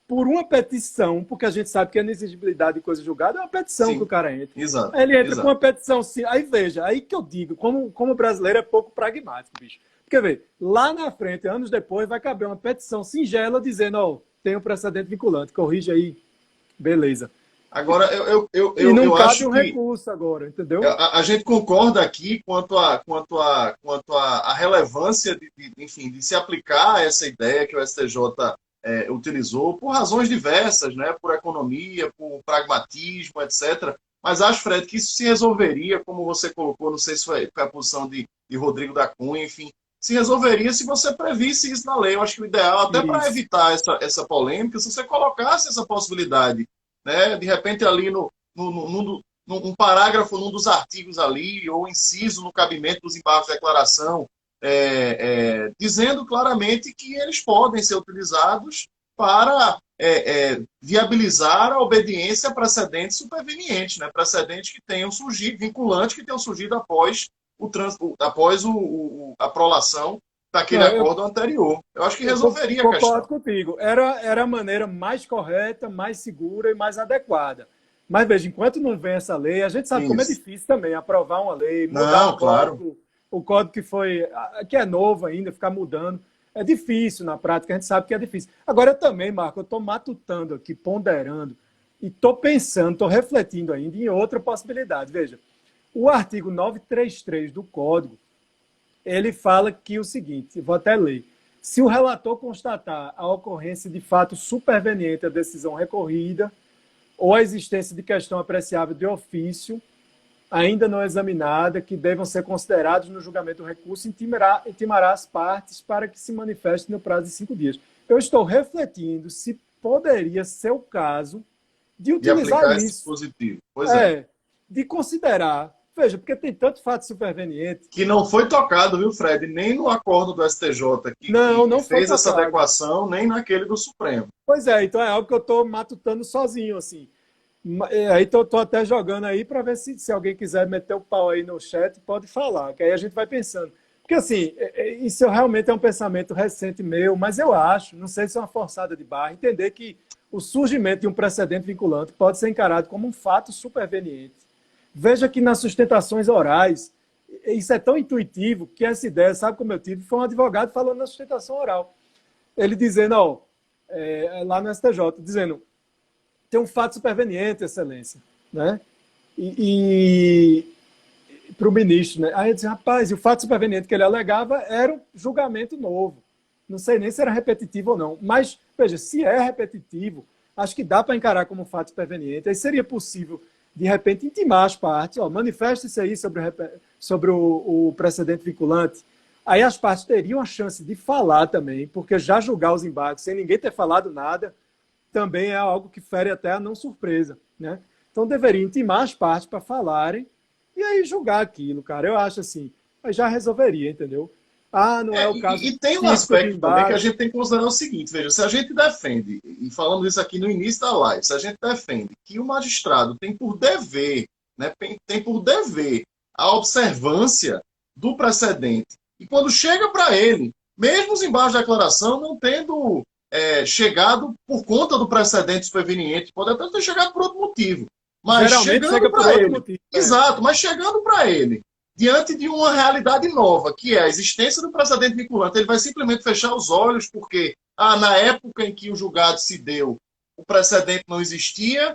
B: Por uma petição, porque a gente sabe que a inexigibilidade de coisa julgada é uma petição que o cara entra.
A: Exato.
B: Ele entra com uma petição, sim. Aí veja, aí que eu digo, como o brasileiro é pouco pragmático, bicho. Porque, vê, lá na frente, anos depois, vai caber uma petição singela dizendo, tem um precedente vinculante, corrige aí. Beleza.
A: Agora,
B: e não cabe um recurso agora, entendeu?
A: A gente concorda aqui quanto à relevância de se aplicar essa ideia que o STJ utilizou por razões diversas, né? Por economia, por pragmatismo, etc. Mas acho, Fred, que isso se resolveria, como você colocou, não sei se foi a posição de Rodrigo da Cunha, enfim, se resolveria se você previsse isso na lei. Eu acho que o ideal, até para evitar essa polêmica, se você colocasse essa possibilidade, né? De repente ali num parágrafo, num dos artigos ali, ou inciso no cabimento dos embargos de declaração, dizendo claramente que eles podem ser utilizados para viabilizar a obediência a precedentes supervenientes, né? Precedentes que tenham surgido, vinculantes que tenham surgido após a prolação daquele acordo anterior. Eu acho que resolveria a questão.
B: Concordo contigo. Era a maneira mais correta, mais segura e mais adequada. Mas, veja, enquanto não vem essa lei, a gente sabe como é difícil também aprovar uma lei, mudar o código que é novo ainda, ficar mudando. É difícil na prática, a gente sabe que é difícil. Agora, eu também, Marco, eu estou matutando aqui, ponderando, e estou pensando, estou refletindo ainda em outra possibilidade. Veja, o artigo 933 do Código, ele fala que o seguinte, vou até ler, se o relator constatar a ocorrência de fato superveniente à decisão recorrida ou a existência de questão apreciável de ofício, ainda não examinada, que devam ser considerados no julgamento do recurso, intimará as partes para que se manifestem no prazo de 5 dias. Eu estou refletindo se poderia ser o caso de utilizar
A: aplicar
B: isso.
A: Esse dispositivo. Pois
B: de considerar. Veja, porque tem tanto fato superveniente.
A: Que não foi tocado, viu, Fred? Nem no acordo do STJ que fez essa adequação, nem naquele do Supremo.
B: Pois é, então é algo que eu estou matutando sozinho, assim. Aí estou até jogando aí para ver se alguém quiser meter o pau aí no chat, pode falar, que aí a gente vai pensando. Porque, assim, isso realmente é um pensamento recente meu, mas eu acho, não sei se é uma forçada de barra, entender que o surgimento de um precedente vinculante pode ser encarado como um fato superveniente. Veja que nas sustentações orais, isso é tão intuitivo que essa ideia, sabe como eu tive? Foi um advogado falando na sustentação oral. Ele dizendo, ó, lá no STJ, dizendo, tem um fato superveniente, excelência, né? E para o ministro, né? Aí eu disse, rapaz, e o fato superveniente que ele alegava era um julgamento novo. Não sei nem se era repetitivo ou não. Mas, veja, se é repetitivo, acho que dá para encarar como um fato superveniente. Aí seria possível, de repente, intimar as partes, ó, manifeste-se aí sobre o precedente vinculante. Aí as partes teriam a chance de falar também, porque já julgar os embargos sem ninguém ter falado nada também é algo que fere até a não surpresa, né? Então deveria intimar as partes para falarem e aí julgar aquilo, cara. Eu acho assim, mas já resolveria, entendeu? Ah, não é o caso
A: E tem um
B: típico de
A: aspecto também que a
B: embargo.
A: gente tem que considerar o seguinte, veja, se a gente defende, e falando isso aqui no início da live, se a gente defende que o magistrado tem por dever, né, tem por dever a observância do precedente, e quando chega para ele, mesmo os embargos de declaração não tendo chegado por conta do precedente superveniente, pode até ter chegado por outro motivo, mas
B: Geralmente
A: chegando
B: chega por
A: para
B: outro
A: ele,
B: motivo.
A: exato, mas chegando para ele, diante de uma realidade nova, que é a existência do precedente vinculante, ele vai simplesmente fechar os olhos, porque na época em que o julgado se deu, o precedente não existia,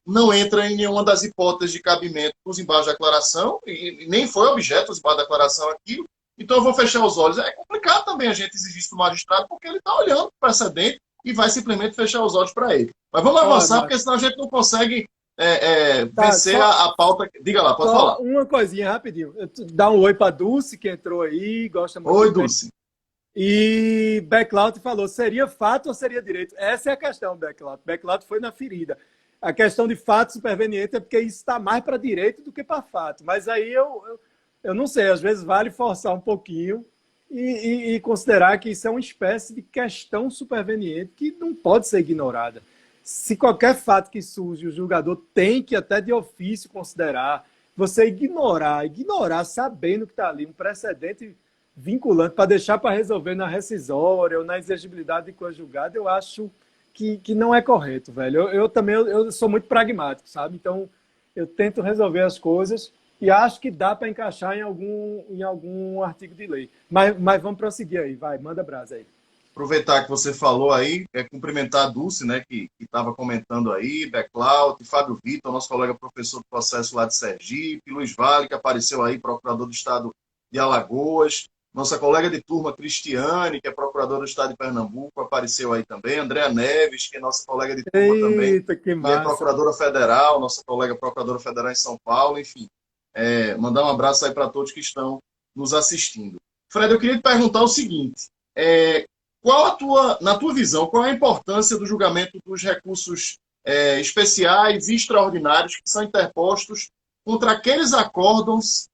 A: não entra em nenhuma das hipóteses de cabimento dos embargos de declaração, e nem foi objeto dos embargos de declaração aquilo, então eu vou fechar os olhos. É complicado também a gente exigir isso do magistrado, porque ele está olhando para o precedente e vai simplesmente fechar os olhos para ele. Mas vamos avançar, porque senão a gente não consegue vencer a pauta. Diga lá, pode falar.
B: Só uma coisinha rapidinho. Dá um oi para Dulce, que entrou aí, gosta muito.
A: Oi, Dulce.
B: E Backlot falou, seria fato ou seria direito? Essa é a questão, Backlot. Backlot foi na ferida. A questão de fato superveniente é porque isso está mais para direito do que para fato. Mas aí eu não sei, às vezes vale forçar um pouquinho e considerar que isso é uma espécie de questão superveniente que não pode ser ignorada. Se qualquer fato que surge, o julgador tem que até de ofício considerar. Você ignorar sabendo que está ali um precedente vinculante para deixar para resolver na rescisória ou na exigibilidade de coisa julgada, eu acho que não é correto, velho. Eu também eu sou muito pragmático, sabe? Então, eu tento resolver as coisas e acho que dá para encaixar em algum artigo de lei. Mas vamos prosseguir aí, vai, manda brasa aí.
A: Aproveitar que você falou aí, cumprimentar a Dulce, né, que estava comentando aí, Beclaut, Fábio Vitor, nosso colega professor do processo lá de Sergipe, Luiz Vale, que apareceu aí, procurador do Estado de Alagoas, nossa colega de turma, Cristiane, que é procuradora do Estado de Pernambuco, apareceu aí também, Andréa Neves, que é nossa colega de turma também, que é procuradora federal, nossa colega procuradora federal em São Paulo, enfim. Mandar um abraço aí para todos que estão nos assistindo. Fred, eu queria te perguntar o seguinte, na tua visão, qual é a importância do julgamento dos recursos especiais e extraordinários que são interpostos contra aqueles acórdãos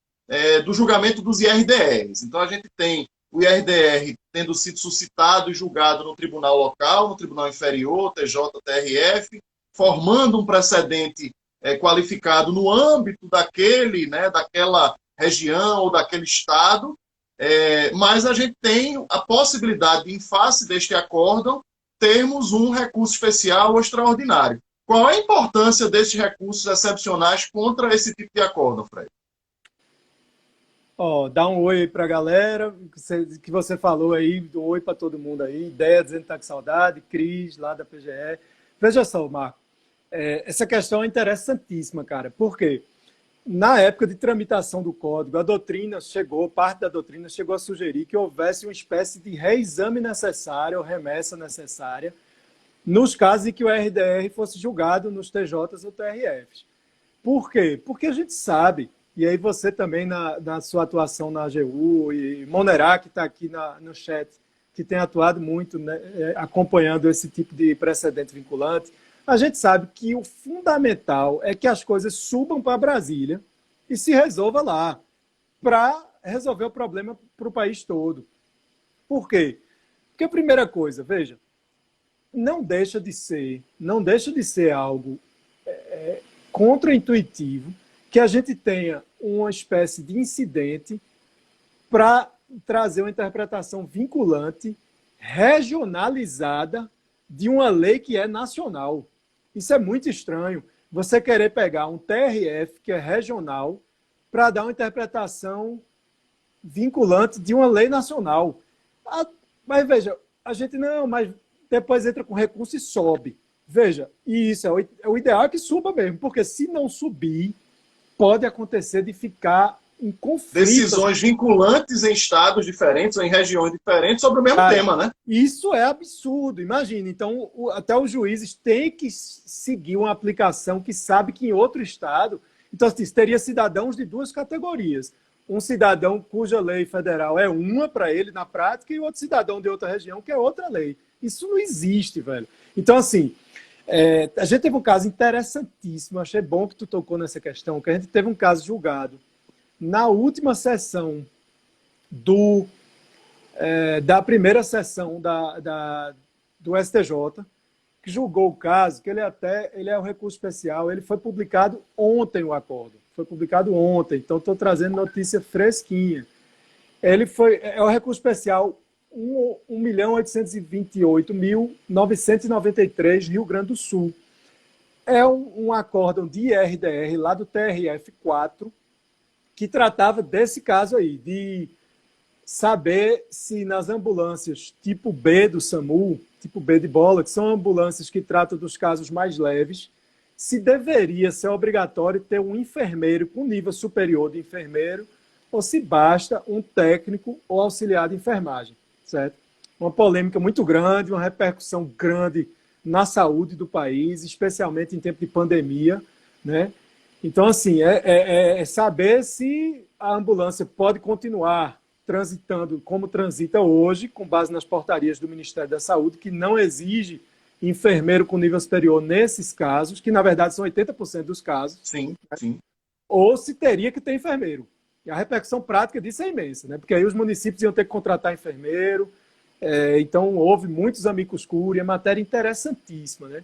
A: do julgamento dos IRDRs? Então, a gente tem o IRDR tendo sido suscitado e julgado no tribunal local, no tribunal inferior, TJ, TRF, formando um precedente qualificado no âmbito daquela região ou daquele estado, mas a gente tem a possibilidade de, em face deste acórdão, termos um recurso especial ou extraordinário. Qual é a importância desses recursos excepcionais contra esse tipo de acórdão, Fred?
B: Dá um oi aí para a galera, que você falou aí, um oi para todo mundo aí, Ideia dizendo que está com saudade, Cris, lá da PGE. Veja só, Marco, essa questão é interessantíssima, cara, por quê? Na época de tramitação do código, parte da doutrina chegou a sugerir que houvesse uma espécie de reexame necessário ou remessa necessária nos casos em que o RDR fosse julgado nos TJs ou TRFs. Por quê? Porque a gente sabe, e aí você também na sua atuação na AGU, e Monerá, que está aqui no chat, que tem atuado muito, né, acompanhando esse tipo de precedente vinculante, a gente sabe que o fundamental é que as coisas subam para Brasília e se resolva lá, para resolver o problema para o país todo. Por quê? Porque a primeira coisa, veja, não deixa de ser algo contraintuitivo que a gente tenha uma espécie de incidente para trazer uma interpretação vinculante, regionalizada, de uma lei que é nacional. Isso é muito estranho. você querer pegar um TRF, que é regional, para dar uma interpretação vinculante de uma lei nacional. Mas veja, a gente não, mas depois entra com recurso e sobe. Veja, e isso é o ideal é que suba mesmo, porque se não subir, pode acontecer de ficar em conflito.
A: Decisões vinculantes em estados diferentes ou em regiões diferentes sobre o mesmo tema, né?
B: Isso é absurdo, imagina. Então, até os juízes têm que seguir uma aplicação que sabe que em outro estado... Então, assim, teria cidadãos de duas categorias. Um cidadão cuja lei federal é uma para ele na prática e outro cidadão de outra região que é outra lei. Isso não existe, velho. Então, assim, a gente teve um caso interessantíssimo, achei bom que tu tocou nessa questão, que a gente teve um caso julgado na última sessão da primeira sessão do STJ, que julgou o caso, que ele é um recurso especial, ele foi publicado ontem o acordo, foi publicado ontem, então estou trazendo notícia fresquinha. É o recurso especial 1.828.993, Rio Grande do Sul. É um acórdão de IRDR lá do TRF4, que tratava desse caso aí, de saber se nas ambulâncias tipo B do SAMU, tipo B de bola, que são ambulâncias que tratam dos casos mais leves, se deveria ser obrigatório ter um enfermeiro com nível superior de enfermeiro ou se basta um técnico ou auxiliar de enfermagem, certo? Uma polêmica muito grande, uma repercussão grande na saúde do país, especialmente em tempo de pandemia, né? Então, assim, é saber se a ambulância pode continuar transitando como transita hoje, com base nas portarias do Ministério da Saúde, que não exige enfermeiro com nível superior nesses casos, que na verdade são 80% dos casos.
A: Sim, sim.
B: Ou se teria que ter enfermeiro. E a repercussão prática disso é imensa, né? Porque aí os municípios iam ter que contratar enfermeiro, então houve muitos amicus curiae, é matéria interessantíssima, né?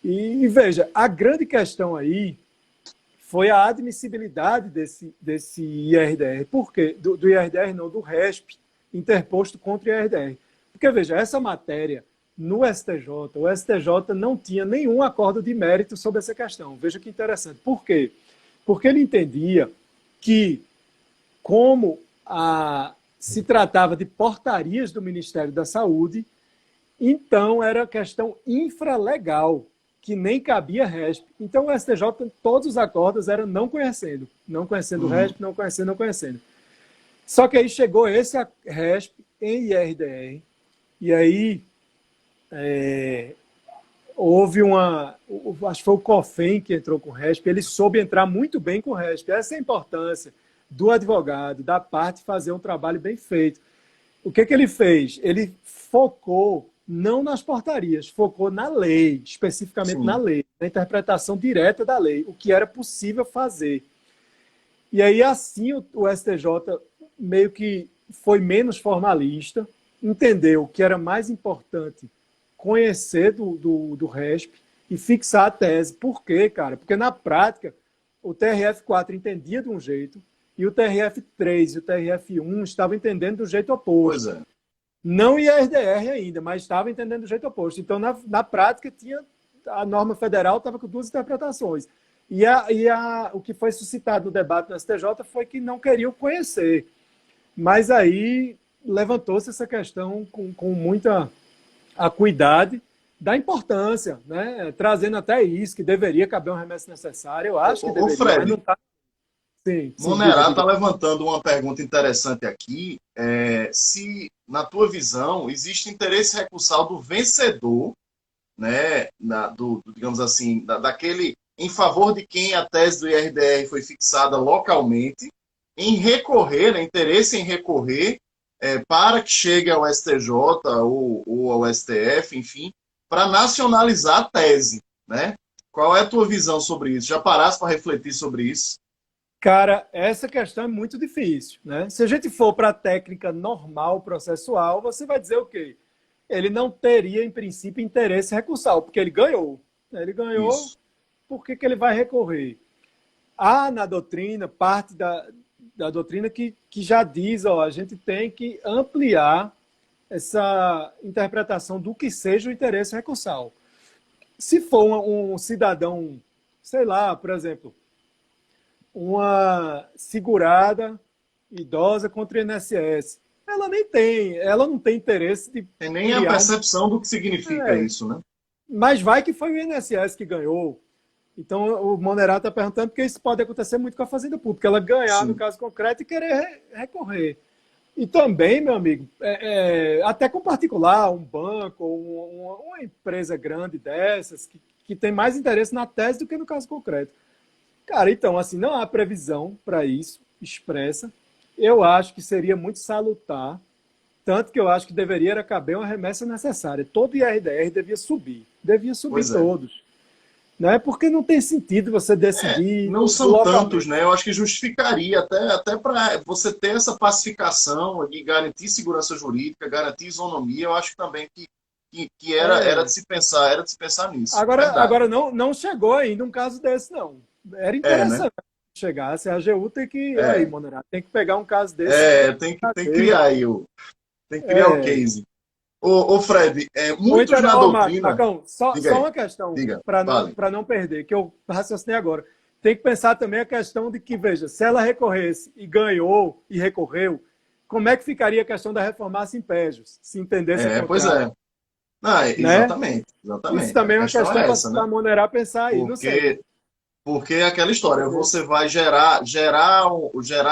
B: E veja, a grande questão aí foi a admissibilidade desse IRDR. Por quê? Do IRDR, não, do RESP, interposto contra o IRDR. Porque, veja, essa matéria, no STJ, o STJ não tinha nenhum acordo de mérito sobre essa questão. Veja que interessante. Por quê? Porque ele entendia que, como se tratava de portarias do Ministério da Saúde, então era questão infralegal, que nem cabia RESP. Então o STJ, todos os acordos eram não conhecendo o RESP, não conhecendo. Só que aí chegou esse RESP em IRDR, e aí houve acho que foi o COFEN que entrou com o RESP, ele soube entrar muito bem com o RESP. Essa é a importância do advogado, da parte, fazer um trabalho bem feito. O que ele fez? Ele focou não nas portarias, focou na lei, especificamente na lei, na interpretação direta da lei, o que era possível fazer. E aí, assim, o STJ meio que foi menos formalista, entendeu que era mais importante conhecer do RESP e fixar a tese. Por quê, cara? Porque, na prática, o TRF4 entendia de um jeito e o TRF3 e o TRF1 estavam entendendo do jeito oposto. Pois é. Não IRDR ainda, mas estava entendendo do jeito oposto. Então, na prática, a norma federal estava com duas interpretações. E o que foi suscitado no debate no STJ foi que não queriam conhecer. Mas aí levantou-se essa questão com muita acuidade da importância, né? Trazendo até isso, que deveria caber um remédio necessário. Eu acho que deveria,
A: Fred,
B: mas não está. Sim,
A: Monerá está levantando uma pergunta interessante aqui. Se, na tua visão, existe interesse recursal do vencedor, né, digamos assim, daquele em favor de quem a tese do IRDR foi fixada localmente, em recorrer, né, interesse em recorrer para que chegue ao STJ ou ao STF, enfim, para nacionalizar a tese, né? Qual é a tua visão sobre isso? Já paraste para refletir sobre isso?
B: Cara, essa questão é muito difícil, né? Se a gente for para a técnica normal processual, você vai dizer o quê? Ele não teria, em princípio, interesse recursal, porque ele ganhou. Ele ganhou, isso. Por que ele vai recorrer? Há na doutrina, parte da doutrina que já diz, a gente tem que ampliar essa interpretação do que seja o interesse recursal. Se for um cidadão sei lá, por exemplo, uma segurada idosa contra o INSS. Ela não tem interesse de
A: Tem nem a
B: criar
A: percepção do que significa
B: é,
A: isso, né?
B: mas vai que foi o INSS que ganhou. Então, o Monerato está perguntando porque isso pode acontecer muito com a Fazenda Pública, ela ganhar no
A: Sim.
B: caso concreto e querer recorrer. E também, meu amigo, até com particular, um banco ou uma empresa grande dessas, que tem mais interesse na tese do que no caso concreto. Cara, então, assim, não há previsão para isso expressa. Eu acho que seria muito salutar, tanto que eu acho que deveria caber uma remessa necessária. Todo IRDR devia subir
A: Pois é.
B: todos. Né? Porque não tem sentido você decidir
A: Não são tantos,
B: localmente.
A: né? Eu acho que justificaria até para você ter essa pacificação e garantir segurança jurídica, garantir isonomia. Eu acho também que era
B: É.
A: de se pensar, era de se pensar nisso. Verdade.
B: Agora não chegou ainda um caso desse, não. Era
A: É, né?
B: interessante que chegasse. A AGU tem que. Aí,
A: É,
B: Monerato, tem que pegar um caso desse e colocar
A: tem que
B: na
A: criar
B: cadeia.
A: aí tem que criar o case. Ô Fred, muitos na doutrina.
B: Marcão,
A: Diga
B: só
A: aí,
B: uma questão
A: diga, fale.
B: para não perder, que eu raciocinei agora. Tem que pensar também a questão de que, veja, se ela recorresse e ganhou e recorreu, como é que ficaria a questão da reformar Simpégios, se entendesse o
A: Pois
B: contrário,
A: é. Não,
B: né?
A: exatamente,
B: Isso
A: exatamente. A
B: também é uma
A: questão
B: questão
A: é
B: para
A: essa, né?
B: a Monerá pensar aí, não sei.
A: Porque Porque é aquela história, você vai gerar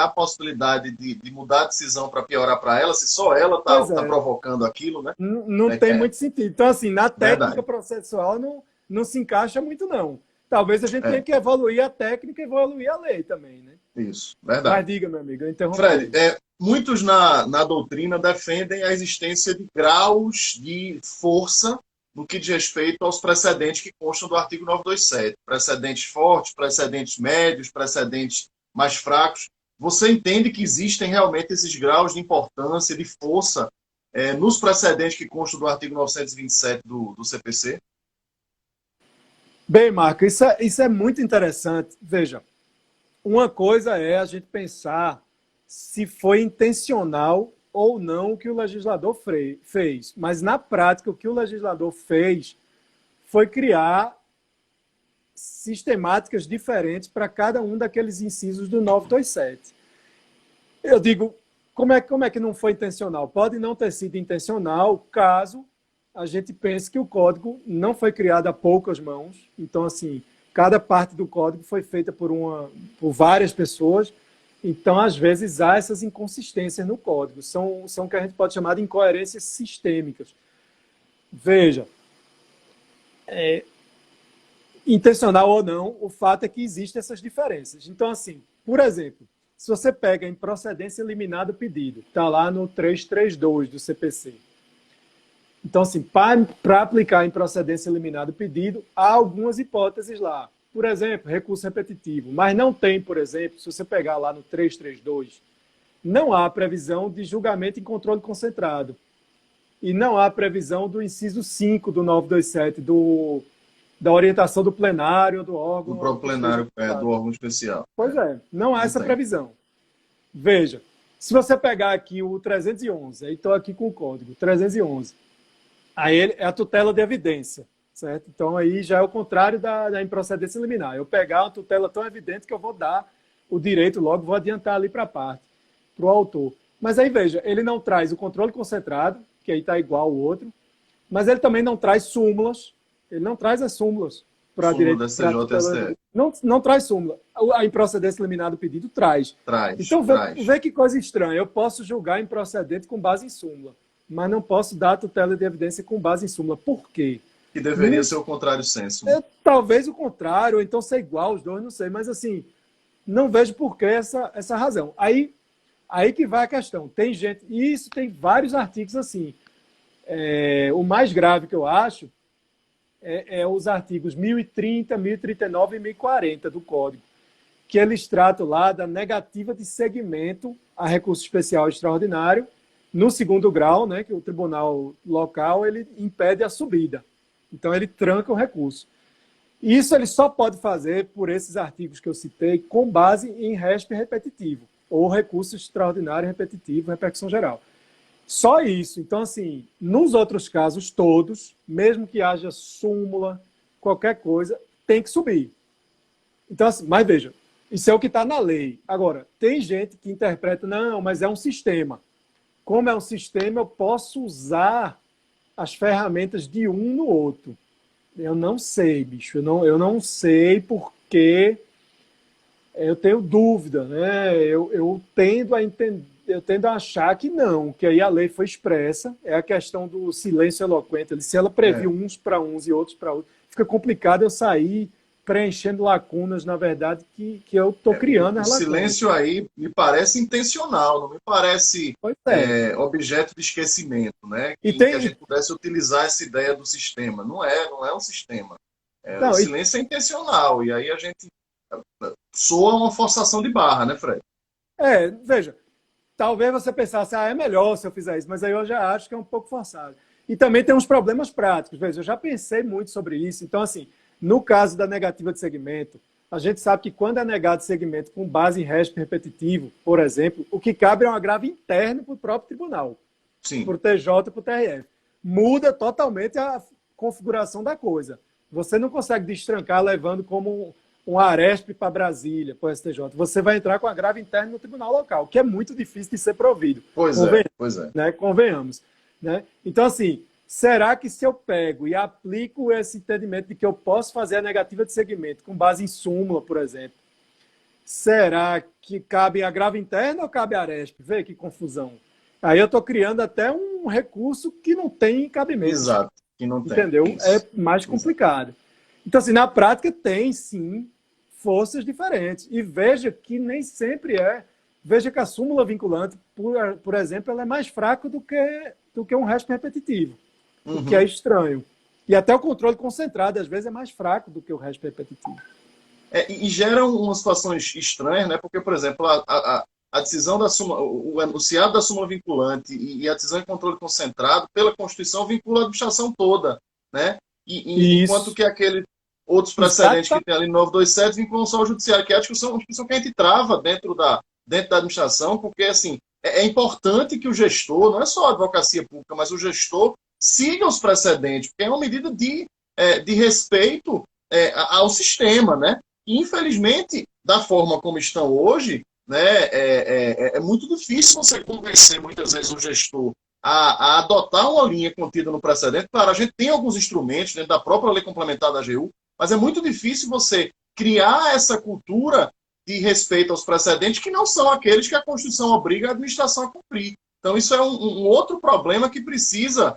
A: a possibilidade de mudar a decisão para piorar para ela, se só ela
B: Pois
A: tá
B: é,
A: provocando aquilo, né?
B: não tem
A: É
B: muito sentido. Então, assim, na técnica
A: verdade.
B: processual não se encaixa muito, não. Talvez a gente tenha
A: É,
B: que evoluir a técnica e evoluir a lei também, né?
A: isso,
B: Mas
A: verdade.
B: diga, meu amigo, eu interrompi
A: Fred,
B: aí.
A: muitos na doutrina defendem a existência de graus de força no que diz respeito aos precedentes que constam do artigo 927. Precedentes fortes, precedentes médios, precedentes mais fracos. Você entende que existem realmente esses graus de importância, de força, nos precedentes que constam do artigo 927 do CPC?
B: Bem, Marco, isso é muito interessante. Veja, uma coisa é a gente pensar se foi intencional ou não o que o legislador fez. Mas, na prática, o que o legislador fez foi criar sistemáticas diferentes para cada um daqueles incisos do 927. Eu digo, como é que não foi intencional? Pode não ter sido intencional caso a gente pense que o código não foi criado a poucas mãos. Então, assim, cada parte do código foi feita por várias pessoas. Então, às vezes, há essas inconsistências no código. São o que a gente pode chamar de incoerências sistêmicas. Veja, intencional ou não, o fato é que existem essas diferenças. Então, assim, por exemplo, se você pega em procedência eliminada o pedido, está lá no 332 do CPC. Então, assim, para aplicar em procedência eliminada o pedido, há algumas hipóteses lá. Por exemplo, recurso repetitivo. Mas não tem, por exemplo, se você pegar lá no 332, não há previsão de julgamento em controle concentrado. E não há previsão do inciso 5 do 927, da orientação do plenário ou do
A: Do
B: órgão
A: próprio
B: que esteja
A: plenário do
B: imputado.
A: órgão especial.
B: Pois é, não há
A: Não
B: essa
A: tem.
B: previsão. Veja, se você pegar aqui o 311, aí estou aqui com o código, 311, aí é a tutela de evidência, certo? Então aí já é o contrário da improcedência liminar. Eu pegar uma tutela tão evidente que eu vou dar o direito logo, vou adiantar ali para a parte, para o autor. Mas aí veja, ele não traz o controle concentrado, que aí está igual ao outro, mas ele também não traz súmulas, ele não traz as súmulas para
A: Súmula
B: direito
A: da
B: para
A: STJ e
B: tutela.
A: STF.
B: Não traz súmula. A improcedência liminar do pedido traz.
A: Traz,
B: Então,
A: traz.
B: vê que coisa estranha. Eu posso julgar improcedente com base em súmula, mas não posso dar a tutela de evidência com base em súmula. Por quê?
A: Que deveria ser o contrário senso.
B: Talvez o contrário, ou então ser igual os dois, não sei. Mas, assim, não vejo por que essa razão. Aí que vai a questão. Tem gente... E isso tem vários artigos assim. O mais grave que eu acho os artigos 1030, 1039 e 1040 do Código, que eles tratam lá da negativa de seguimento a recurso especial extraordinário no segundo grau, né, que o tribunal local ele impede a subida. Então, ele tranca o recurso. Isso ele só pode fazer por esses artigos que eu citei com base em RESP repetitivo, ou recurso extraordinário repetitivo, repercussão geral. Só isso. Então, assim, nos outros casos todos, mesmo que haja súmula, qualquer coisa, tem que subir. Então, assim, mas veja, isso é o que está na lei. Agora, tem gente que interpreta, não, mas é um sistema. Como é um sistema, eu posso usar as ferramentas de um no outro. Eu não sei, bicho. Eu não sei porque eu tenho dúvida, né? Eu tendo a entender, eu tendo a achar que não, que aí a lei foi expressa, é a questão do silêncio eloquente. Se ela previu uns para uns e outros para outros, fica complicado eu sair preenchendo lacunas, na verdade, que eu estou criando
A: O
B: as lacunas.
A: silêncio aí me parece intencional, não me parece
B: Pois é.
A: objeto de esquecimento, né?
B: E
A: Que a
B: tem.
A: gente pudesse utilizar essa ideia do sistema. Não é um sistema. O
B: Não,
A: silêncio é intencional, e aí a gente soa uma forçação de barra, né, Fred?
B: veja, talvez você pensasse, é melhor se eu fizer isso, mas aí eu já acho que é um pouco forçado. E também tem uns problemas práticos, veja, eu já pensei muito sobre isso. Então, assim, no caso da negativa de segmento, a gente sabe que quando é negado segmento com base em RESP repetitivo, por exemplo, o que cabe é um agravo interno para o próprio tribunal,
A: Sim.
B: para o TJ e para o TRF. Muda totalmente a configuração da coisa. Você não consegue destrancar levando como um Aresp para Brasília, para o STJ. Você vai entrar com agravo interno no tribunal local, que é muito difícil de ser provido.
A: Pois é, pois é.
B: Né? Convenhamos. Né? Então, assim, será que se eu pego e aplico esse entendimento de que eu posso fazer a negativa de segmento com base em súmula, por exemplo, será que cabe agravo interno ou cabe Aresp? Vê que confusão. Aí eu estou criando até um recurso que não tem cabimento.
A: Exato, que não tem.
B: Entendeu?
A: Isso.
B: É mais complicado. Então, assim, na prática tem, sim, forças diferentes. E veja que nem sempre é. Veja que a súmula vinculante, por exemplo, ela é mais fraca do que um resto repetitivo, o que é estranho. E até o controle concentrado, às vezes, é mais fraco do que o resto repetitivo.
A: E geram umas situações estranhas, né? Porque, por exemplo, a decisão da súmula, o enunciado da súmula vinculante e a decisão de controle concentrado, pela Constituição, vincula a administração toda, né? Enquanto que aquele outros precedentes que tem ali no 927 vinculam só o judiciário, que é a discussão que a gente trava dentro da administração, porque, assim, é importante que o gestor, não é só a advocacia pública, mas o gestor siga os precedentes, porque é uma medida de respeito ao sistema, né? E, infelizmente, da forma como estão hoje, né, é muito difícil você convencer, muitas vezes, o gestor a adotar uma linha contida no precedente. Claro, a gente tem alguns instrumentos dentro da própria lei complementar da AGU, mas é muito difícil você criar essa cultura de respeito aos precedentes que não são aqueles que a Constituição obriga a administração a cumprir. Então, isso é um outro problema que precisa,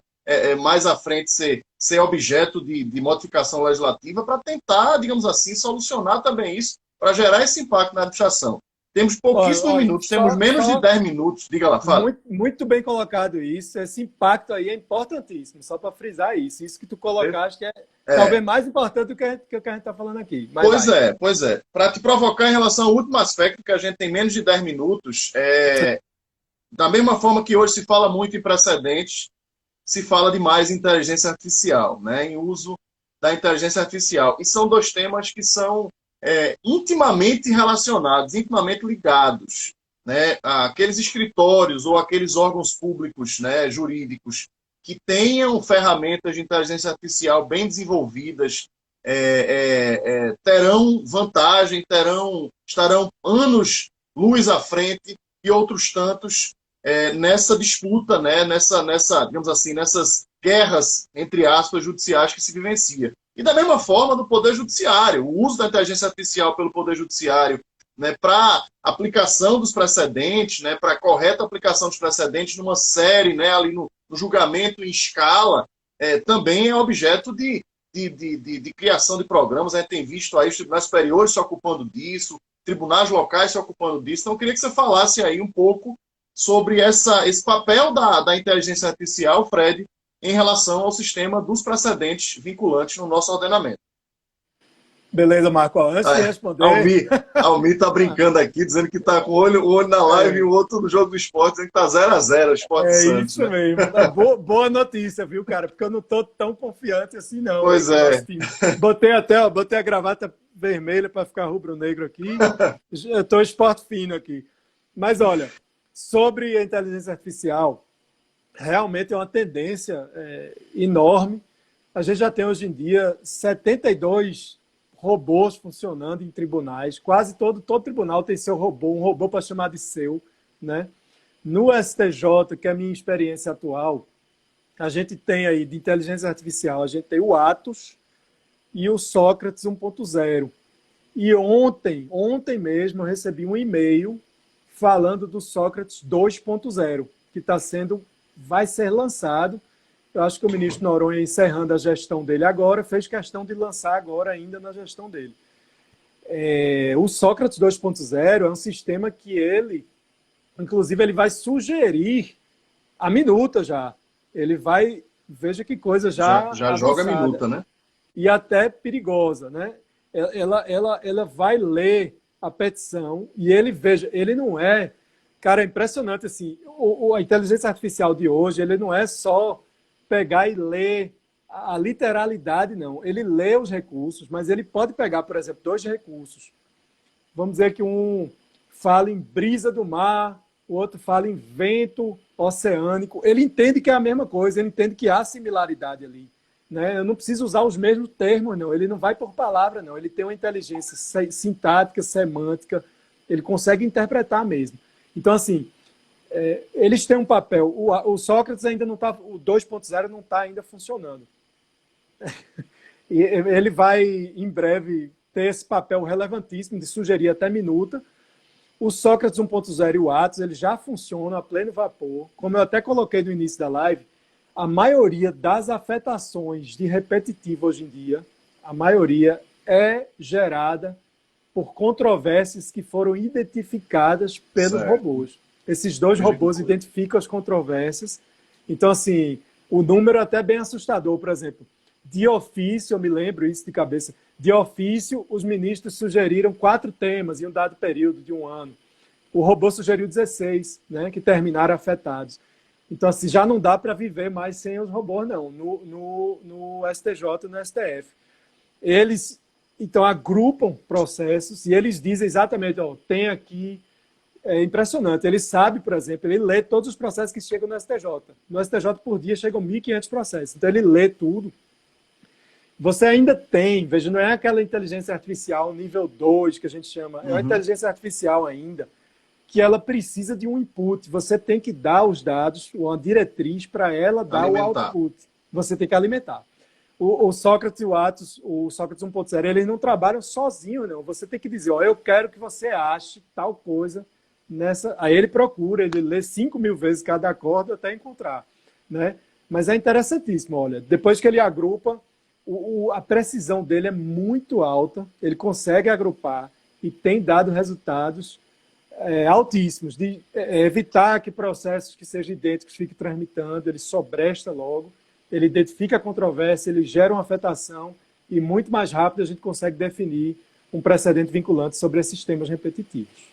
A: mais à frente, ser objeto de modificação legislativa para tentar, digamos assim, solucionar também isso, para gerar esse impacto na administração. Temos pouquíssimos minutos, temos menos de 10 minutos. Diga lá, fala.
B: Muito, muito bem colocado isso. Esse impacto aí é importantíssimo, só para frisar isso. Isso que tu colocaste é talvez mais importante do que a gente está falando aqui. Mas
A: pois é. Para te provocar em relação ao último aspecto, que a gente tem menos de 10 minutos, da mesma forma que hoje se fala muito em precedentes, se fala demais em inteligência artificial, né? Em uso da inteligência artificial. E são dois temas que são intimamente relacionados, intimamente ligados, né? Aqueles escritórios ou aqueles órgãos públicos, né, jurídicos que tenham ferramentas de inteligência artificial bem desenvolvidas terão vantagem, estarão anos luz à frente e outros tantos nessa disputa, né, digamos assim, nessas guerras, entre aspas, judiciais que se vivencia. E da mesma forma no Poder Judiciário, o uso da inteligência artificial pelo Poder Judiciário, né, para aplicação dos precedentes, né, para a correta aplicação dos precedentes numa série, né, ali no julgamento em escala, também é objeto de criação de programas. A gente tem visto aí os tribunais superiores se ocupando disso, tribunais locais se ocupando disso. Então, eu queria que você falasse aí um pouco sobre esse papel da inteligência artificial, Fred, em relação ao sistema dos precedentes vinculantes no nosso ordenamento.
B: Beleza, Marco. Antes de responder...
A: Almir está brincando aqui, dizendo que está com o olho na live e o outro no jogo do esporte, dizendo que está 0-0, o Esporte Santos.
B: Isso, né? Mesmo. Boa notícia, viu, cara? Porque eu não estou tão confiante assim, não.
A: Pois é.
B: Botei a gravata vermelha para ficar rubro-negro aqui. Eu estou esporte fino aqui. Mas, olha, sobre a inteligência artificial, realmente é uma tendência enorme. A gente já tem hoje em dia 72% robôs funcionando em tribunais. Quase todo tribunal tem seu robô, um robô para chamar de seu, né? No STJ, que é a minha experiência atual, a gente tem aí de inteligência artificial, a gente tem o Atos e o Sócrates 1.0. E ontem mesmo, eu recebi um e-mail falando do Sócrates 2.0, que vai ser lançado. Eu acho que o ministro Noronha, encerrando a gestão dele agora, fez questão de lançar agora ainda na gestão dele. O Sócrates 2.0 é um sistema que inclusive, ele vai sugerir a minuta já. Ele vai, veja que coisa já
A: joga a minuta, né?
B: E até perigosa, né? Ela vai ler a petição e ele não é... Cara, é impressionante, assim, a inteligência artificial de hoje, ele não é só pegar e ler a literalidade, não. Ele lê os recursos, mas ele pode pegar, por exemplo, 2 recursos. Vamos dizer que um fala em brisa do mar, o outro fala em vento oceânico. Ele entende que é a mesma coisa, ele entende que há similaridade ali, né? Eu não preciso usar os mesmos termos, não. Ele não vai por palavra, não. Ele tem uma inteligência sintática, semântica, ele consegue interpretar mesmo. Então, assim, eles têm um papel. O Sócrates ainda não está, o 2.0 não está ainda funcionando. E ele vai, em breve, ter esse papel relevantíssimo de sugerir até minuta. O Sócrates 1.0 e o Atos, eles já funcionam a pleno vapor. Como eu até coloquei no início da live, a maioria das afetações de repetitivo hoje em dia, a maioria é gerada por controvérsias que foram identificadas pelos robôs. Esses 2 robôs identificam as controvérsias. Então, assim, o número é até bem assustador. Por exemplo, de ofício, eu me lembro isso de cabeça, de ofício, os ministros sugeriram 4 temas em um dado período de um ano. O robô sugeriu 16, né, que terminaram afetados. Então, assim, já não dá para viver mais sem os robôs, não, no STJ e no STF. Eles, então, agrupam processos e eles dizem exatamente, tem aqui... É impressionante. Ele sabe, por exemplo, ele lê todos os processos que chegam no STJ. No STJ, por dia, chegam 1.500 processos. Então, ele lê tudo. Você ainda tem, veja, não é aquela inteligência artificial nível 2 que a gente chama, é uma inteligência artificial ainda, que ela precisa de um input. Você tem que dar os dados, uma diretriz para ela dar o output. Você tem que alimentar. O Sócrates e o Atos, o Sócrates 1.0, eles não trabalham sozinhos, não. Você tem que dizer, eu quero que você ache tal coisa nessa... Aí ele procura, ele lê 5.000 vezes cada acordo até encontrar, né? Mas é interessantíssimo, olha, depois que ele agrupa, a precisão dele é muito alta, ele consegue agrupar e tem dado resultados altíssimos, de evitar que processos que sejam idênticos fiquem tramitando, ele sobresta logo, ele identifica a controvérsia, ele gera uma afetação e muito mais rápido a gente consegue definir um precedente vinculante sobre esses temas repetitivos.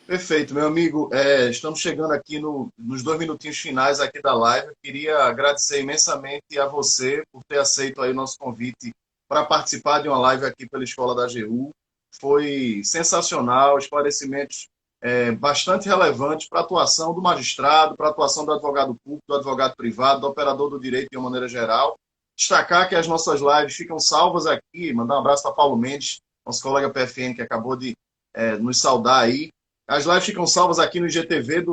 A: Perfeito, meu amigo. Estamos chegando aqui nos 2 minutinhos finais aqui da live. Eu queria agradecer imensamente a você por ter aceito aí o nosso convite para participar de uma live aqui pela Escola da AGU. Foi sensacional, esclarecimentos bastante relevantes para a atuação do magistrado, para a atuação do advogado público, do advogado privado, do operador do direito de uma maneira geral. Destacar que as nossas lives ficam salvas aqui, mandar um abraço para Paulo Mendes, nosso colega PFN, que acabou de nos saudar aí. As lives ficam salvas aqui no IGTV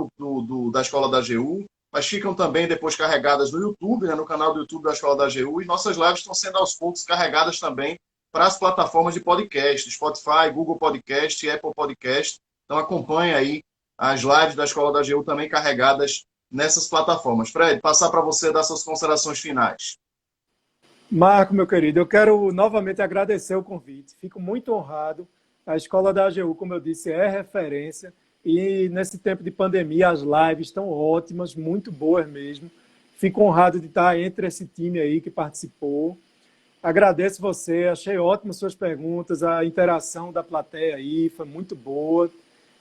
A: da Escola da AGU, mas ficam também depois carregadas no YouTube, né, no canal do YouTube da Escola da AGU, e nossas lives estão sendo aos poucos carregadas também para as plataformas de podcast, Spotify, Google Podcast e Apple Podcast. Então acompanhe aí as lives da Escola da AGU também carregadas nessas plataformas. Fred, passar para você dar suas considerações finais.
B: Marco, meu querido, eu quero novamente agradecer o convite. Fico muito honrado. A Escola da AGU, como eu disse, é referência e nesse tempo de pandemia as lives estão ótimas, muito boas mesmo. Fico honrado de estar entre esse time aí que participou. Agradeço você, achei ótimas suas perguntas, a interação da plateia aí foi muito boa.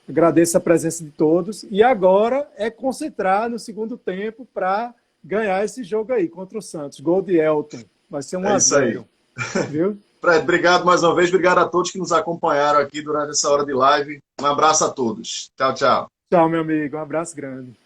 B: Agradeço a presença de todos. E agora é concentrar no segundo tempo para ganhar esse jogo aí contra o Santos. Gol de Elton. Vai ser 1-0. Viu?
A: Fred, obrigado mais uma vez. Obrigado a todos que nos acompanharam aqui durante essa hora de live. Um abraço a todos. Tchau, tchau.
B: Tchau, meu amigo. Um abraço grande.